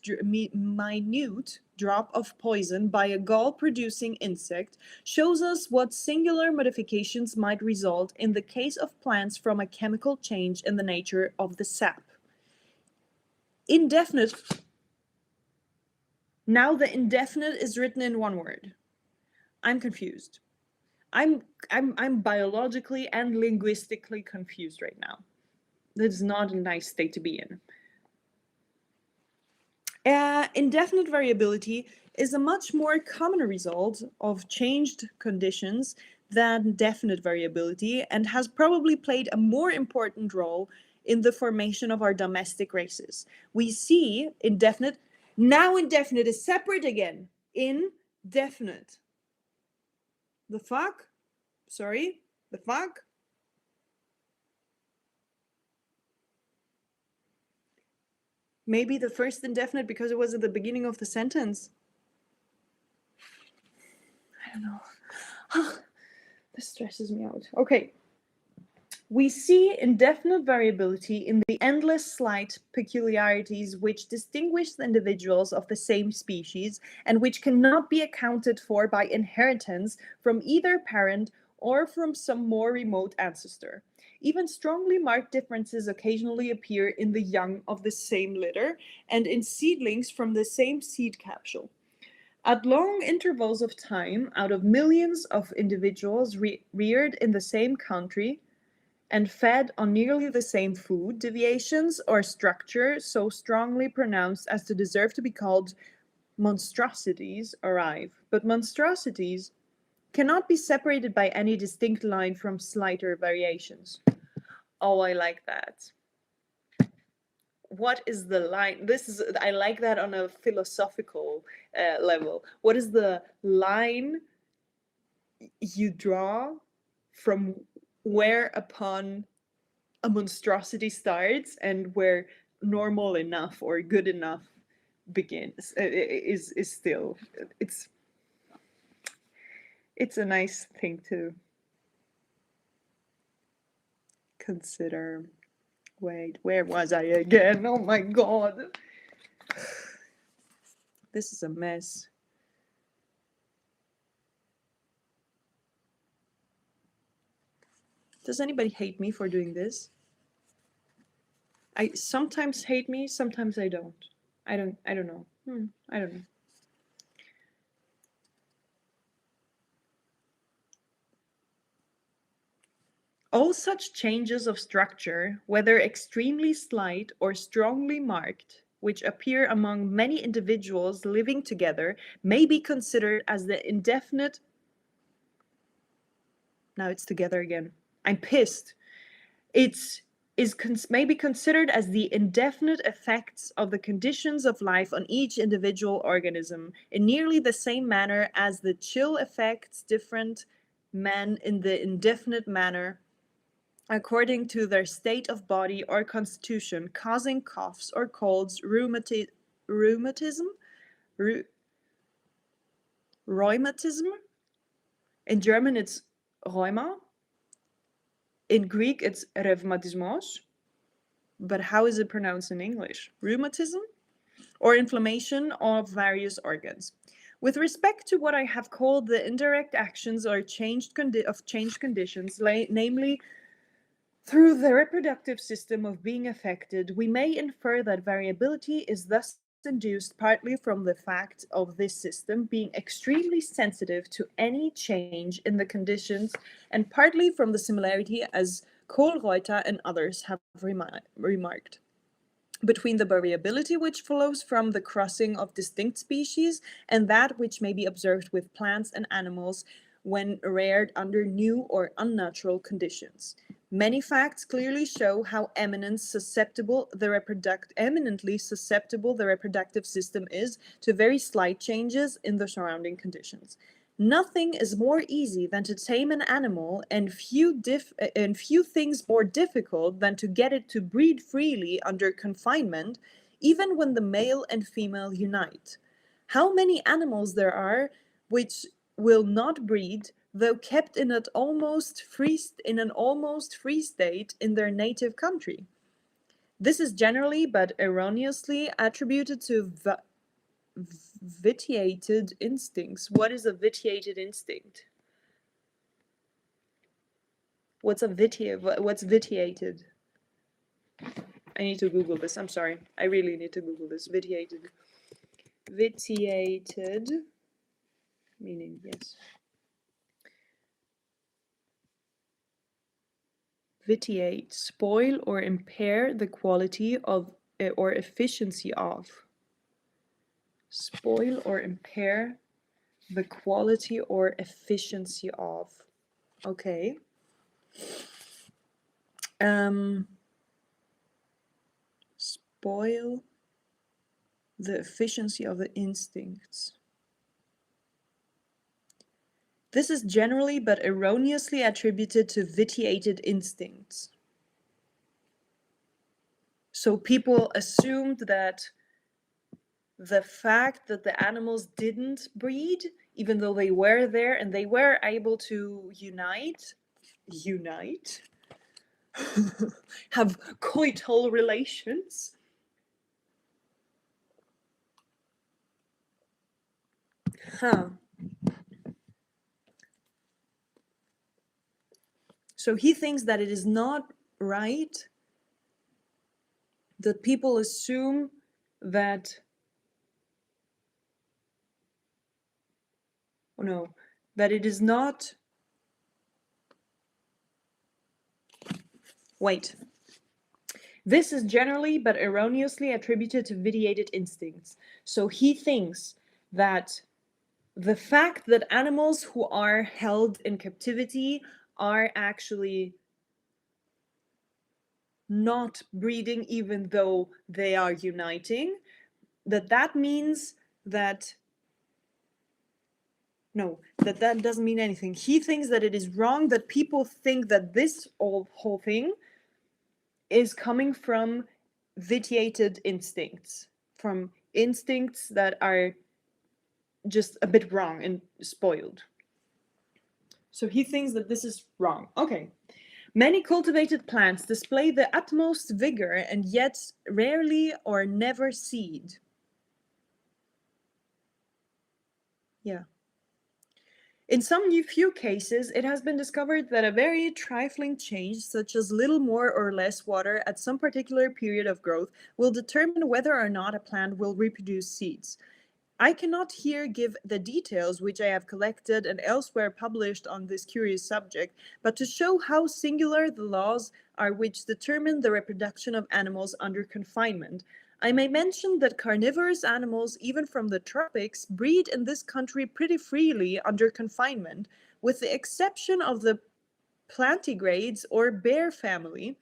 drop of poison by a gall-producing insect shows us what singular modifications might result in the case of plants from a chemical change in the nature of the sap. Indefinite. Now the indefinite is written in one word. I'm confused. I'm biologically and linguistically confused right now. That is not a nice state to be in. Indefinite variability is a much more common result of changed conditions than definite variability, and has probably played a more important role in the formation of our domestic races. We see indefinite, now indefinite is separate again. Indefinite. The fuck? Sorry? The fuck? Maybe the first indefinite because it was at the beginning of the sentence. I don't know. This stresses me out. Okay. We see indefinite variability in the endless slight peculiarities which distinguish the individuals of the same species and which cannot be accounted for by inheritance from either parent or from some more remote ancestor. Even strongly marked differences occasionally appear in the young of the same litter and in seedlings from the same seed capsule. At long intervals of time, out of millions of individuals reared in the same country and fed on nearly the same food, deviations or structure so strongly pronounced as to deserve to be called monstrosities arrive. But monstrosities cannot be separated by any distinct line from slighter variations. Oh, I like that. What is the line? I like that on a philosophical level. What is the line you draw from whereupon a monstrosity starts and where normal enough or good enough begins? Is still, it's a nice thing to consider. Wait, where was I again? Oh my god. This is a mess. Does anybody hate me for doing this? I sometimes hate me, sometimes I don't. I don't know. I don't know. All such changes of structure, whether extremely slight or strongly marked, which appear among many individuals living together, may be considered as the indefinite. Now it's together again. I'm pissed. May be considered as the indefinite effects of the conditions of life on each individual organism, in nearly the same manner as the chill affects different men in the indefinite manner according to their state of body or constitution, causing coughs or colds, rheumatism. In German, it's Rheuma. In Greek, it's rheumatismos. But how is it pronounced in English? Rheumatism? Or inflammation of various organs. With respect to what I have called the indirect actions or changed conditions, namely through the reproductive system of being affected, we may infer that variability is thus induced partly from the fact of this system being extremely sensitive to any change in the conditions, and partly from the similarity, as Kohlreuter and others have remarked, between the variability which follows from the crossing of distinct species and that which may be observed with plants and animals when reared under new or unnatural conditions. Many facts clearly show how eminently susceptible the reproductive system is to very slight changes in the surrounding conditions. Nothing is more easy than to tame an animal, and few things more difficult than to get it to breed freely under confinement, even when the male and female unite. How many animals there are which will not breed, though kept in an almost free state in their native country. This is generally but erroneously attributed to vitiated instincts. What is a vitiated instinct? What's vitiated? I need to Google this. I'm sorry. I really need to Google this. Vitiated meaning, yes. Vitiate, spoil or impair the quality of or efficiency of. Spoil or impair the quality or efficiency of. Okay. Spoil the efficiency of the instincts. This is generally but erroneously attributed to vitiated instincts. So people assumed that the fact that the animals didn't breed, even though they were there and they were able to unite, have coital relations. So he thinks that it is not right that people assume that, oh no, that it is not, wait. This is generally but erroneously attributed to vitiated instincts. So he thinks that the fact that animals who are held in captivity are actually not breeding even though they are uniting, that means that no, that doesn't mean anything. He thinks that it is wrong that people think that this whole thing is coming from vitiated instincts, from instincts that are just a bit wrong and spoiled. So he thinks that this is wrong. Okay. Many cultivated plants display the utmost vigor and yet rarely or never seed. Yeah. In some few cases, it has been discovered that a very trifling change, such as little more or less water at some particular period of growth, will determine whether or not a plant will reproduce seeds. I cannot here give the details which I have collected and elsewhere published on this curious subject, but to show how singular the laws are which determine the reproduction of animals under confinement, I may mention that carnivorous animals, even from the tropics, breed in this country pretty freely under confinement, with the exception of the plantigrades or bear family,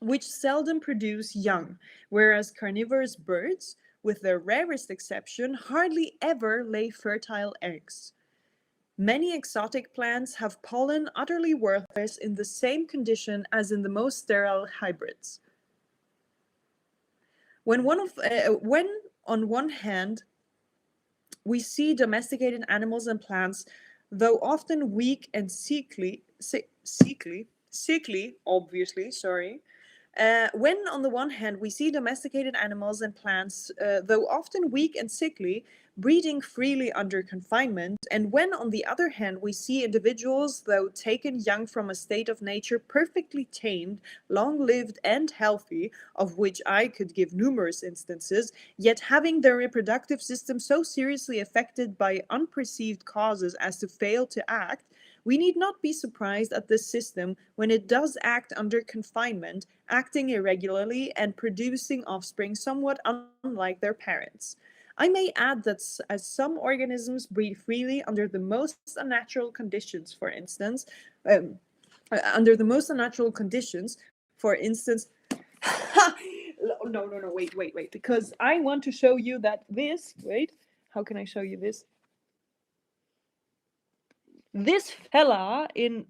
which seldom produce young, whereas carnivorous birds, with the rarest exception, hardly ever lay fertile eggs. Many exotic plants have pollen utterly worthless in the same condition as in the most sterile hybrids. When on one hand we see domesticated animals and plants, though often weak and sickly, obviously, sorry. When, on the one hand, we see domesticated animals and plants, though often weak and sickly, breeding freely under confinement, and when, on the other hand, we see individuals, though taken young from a state of nature perfectly tamed, long-lived, and healthy, of which I could give numerous instances, yet having their reproductive system so seriously affected by unperceived causes as to fail to act, we need not be surprised at this system when it does act under confinement, acting irregularly and producing offspring somewhat unlike their parents. I may add that as some organisms breed freely under the most unnatural conditions, for instance, no, wait, because I want to show you that how can I show you this? This fella in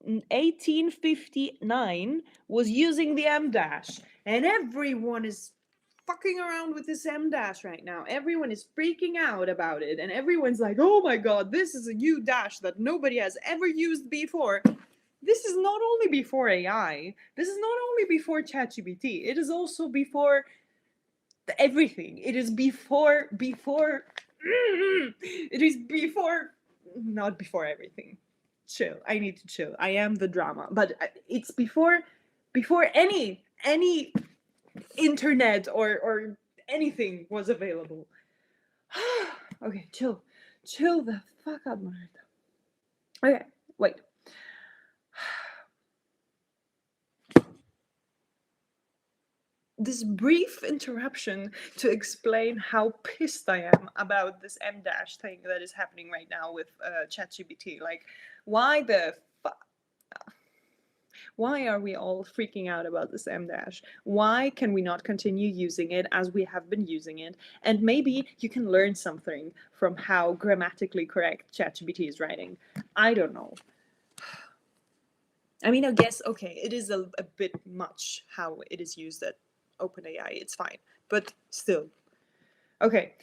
1859 was using the M dash, and everyone is fucking around with this M dash right now. Everyone is freaking out about it, and everyone's like, oh my god, this is a new dash that nobody has ever used before. This is not only before AI, this is not only before ChatGPT, it is also before everything. It is before it is before, not before everything. Chill. I need to chill. I am the drama, but it's before any internet or anything was available. Okay, chill the fuck out, Marta. Okay, wait. This brief interruption to explain how pissed I am about this M dash thing that is happening right now with ChatGPT. Like, why are we all freaking out about this M dash? Why can we not continue using it as we have been using it? And maybe you can learn something from how grammatically correct ChatGPT is writing. I don't know. I mean, I guess, okay, it is a bit much how it is used at OpenAI. It's fine, but still. Okay.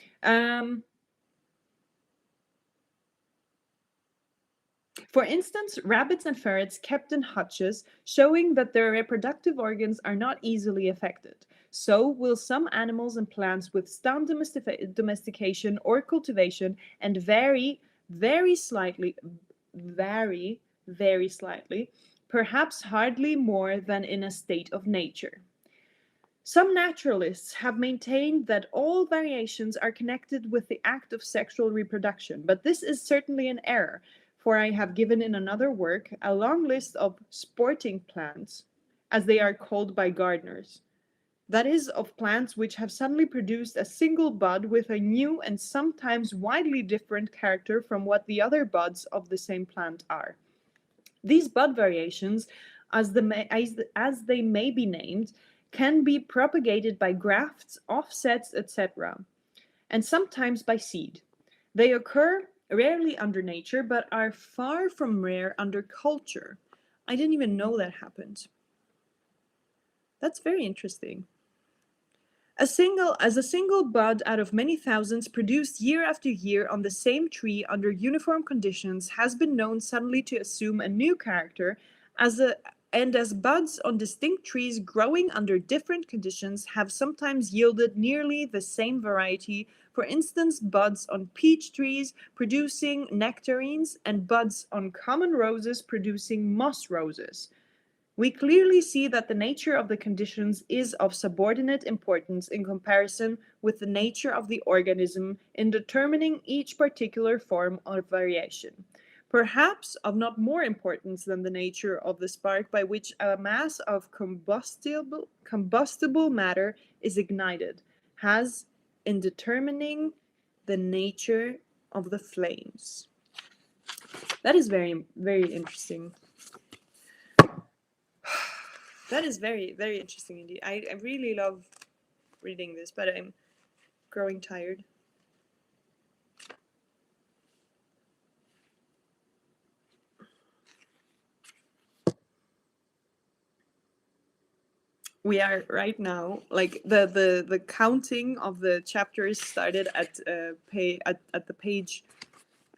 For instance, rabbits and ferrets kept in hutches, showing that their reproductive organs are not easily affected. So will some animals and plants withstand domestication or cultivation and vary very slightly perhaps hardly more than in a state of nature. Some naturalists have maintained that all variations are connected with the act of sexual reproduction, but this is certainly an error, for I have given in another work a long list of sporting plants, as they are called by gardeners. That is, of plants which have suddenly produced a single bud with a new and sometimes widely different character from what the other buds of the same plant are. These bud variations, as they may be named, can be propagated by grafts, offsets, etc., and sometimes by seed. They occur rarely under nature, but are far from rare under culture. I didn't even know that happened. That's very interesting. As a single bud out of many thousands produced year after year on the same tree under uniform conditions has been known suddenly to assume a new character, and as buds on distinct trees growing under different conditions have sometimes yielded nearly the same variety, for instance, buds on peach trees producing nectarines and buds on common roses producing moss roses. We clearly see that the nature of the conditions is of subordinate importance in comparison with the nature of the organism in determining each particular form of variation. Perhaps of not more importance than the nature of the spark by which a mass of combustible matter is ignited, has in determining the nature of the flames. That is very, very interesting. That is very, very interesting indeed. I really love reading this, but I'm growing tired. We are right now, like the counting of the chapters started at the page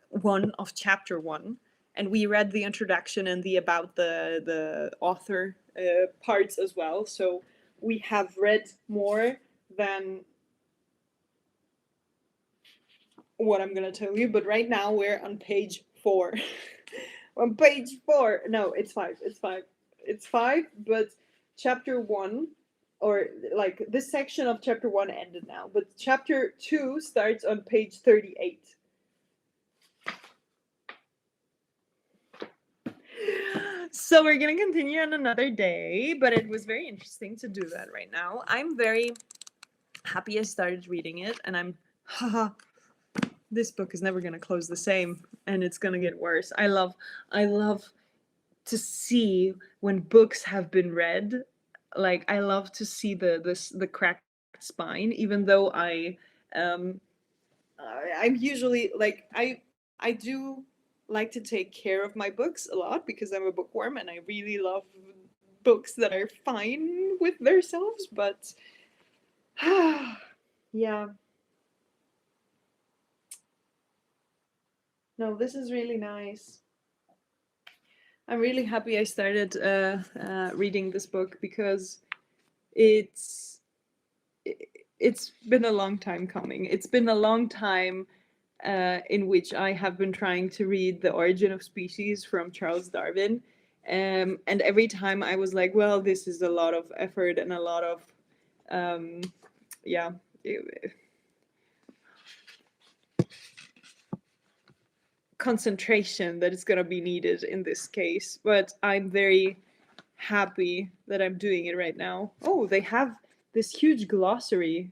1 of chapter 1, and we read the introduction and the about the author parts as well. So we have read more than what I'm gonna tell you, but right now we're on page 4. On page 4, no, it's 5. It's 5, but chapter 1, or like this section of chapter 1 ended now, but chapter 2 starts on page 38. So we're gonna continue on another day, but it was very interesting to do that right now. I'm very happy I started reading it, and I'm this book is never gonna close the same, and it's gonna get worse. I love to see when books have been read. Like, I love to see the cracked spine, even though I'm usually like I do like to take care of my books a lot because I'm a bookworm and I really love books that are fine with themselves, but yeah. No, this is really nice. I'm really happy I started reading this book because it's been a long time coming. It's been a long time in which I have been trying to read The Origin of Species from Charles Darwin. And every time I was like, well, this is a lot of effort and a lot of, yeah, concentration that is going to be needed in this case. But I'm very happy that I'm doing it right now. Oh, they have this huge glossary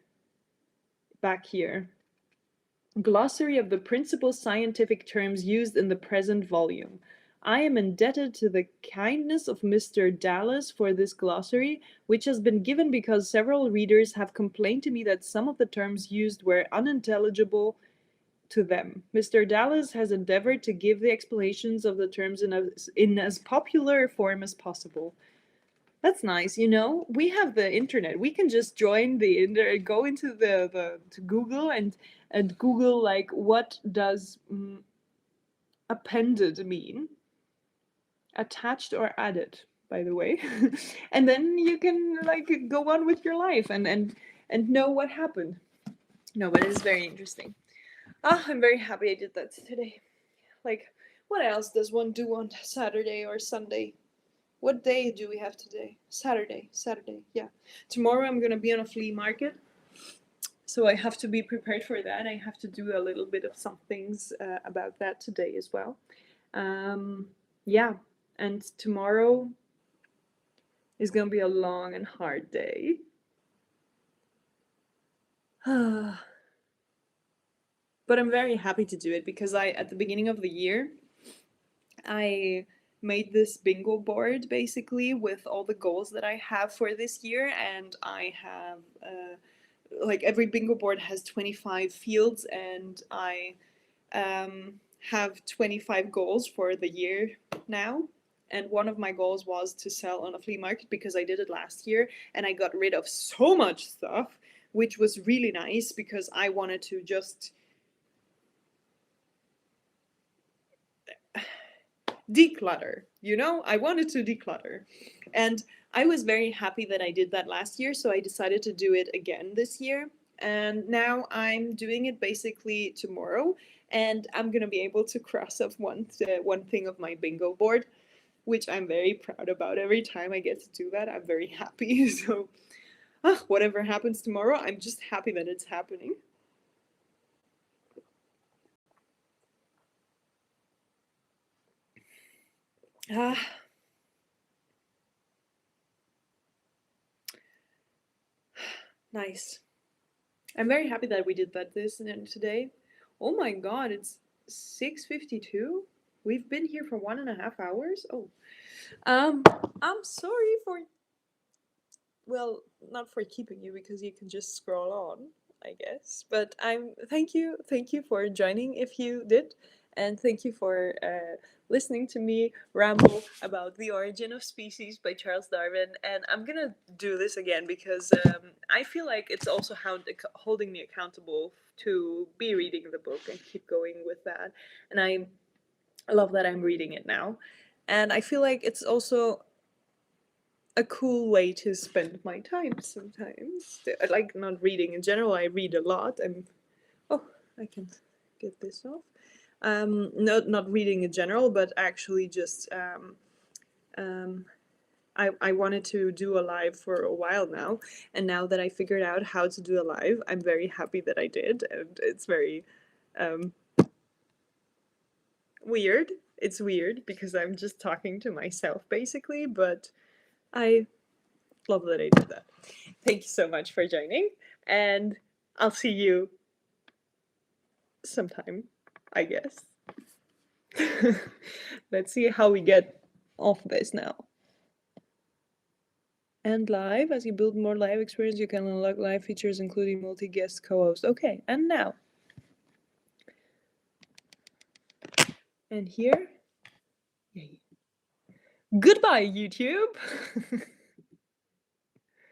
back here. Glossary of the principal scientific terms used in the present volume. I am indebted to the kindness of Mr. Dallas for this glossary, which has been given because several readers have complained to me that some of the terms used were unintelligible to them. Mr. Dallas has endeavored to give the explanations of the terms in as popular a form as possible. That's nice, you know. We have the internet. We can just join the internet, go into to Google and Google like what does appended mean? Attached or added, by the way. And then you can like go on with your life and know what happened. No, but it is very interesting. I'm very happy I did that today. Like, what else does one do on Saturday or Sunday? What day do we have today? Saturday. Saturday. Yeah. Tomorrow I'm gonna be on a flea market, so I have to be prepared for that. I have to do a little bit of some things about that today as well. Yeah, and tomorrow is gonna be a long and hard day. But I'm very happy to do it because at the beginning of the year, I made this bingo board basically with all the goals that I have for this year, and I have like every bingo board has 25 fields, and I have 25 goals for the year now. And one of my goals was to sell on a flea market because I did it last year and I got rid of so much stuff, which was really nice because I wanted to just declutter, you know? I wanted to declutter. And I was very happy that I did that last year, so I decided to do it again this year. And now I'm doing it basically tomorrow, and I'm gonna be able to cross off one thing of my bingo board, which I'm very proud about. Every time I get to do that, I'm very happy. So whatever happens tomorrow, I'm just happy that it's happening. Ah. Nice. I'm very happy that we did that this and today. Oh my god, it's 6:52. We've been here for 1.5 hours. Oh, um, I'm sorry for, well, not for keeping you because you can just scroll on, I guess. But thank you for joining if you did, and thank you for listening to me ramble about The Origin of Species by Charles Darwin. And I'm gonna do this again because I feel like it's also holding me accountable to be reading the book and keep going with that. And I love that I'm reading it now. And I feel like it's also a cool way to spend my time sometimes. I like not reading in general. I read a lot. Oh, I can get this off. Not reading in general, but actually just I wanted to do a live for a while now, and now that I figured out how to do a live, I'm very happy that I did, and it's very weird. It's weird because I'm just talking to myself basically, but I love that I did that. Thank you so much for joining, and I'll see you sometime, I guess. Let's see how we get off this now. And live, as you build more live experience, you can unlock live features, including multi-guest co-host. Okay, and now. And here. Yay. Goodbye, YouTube!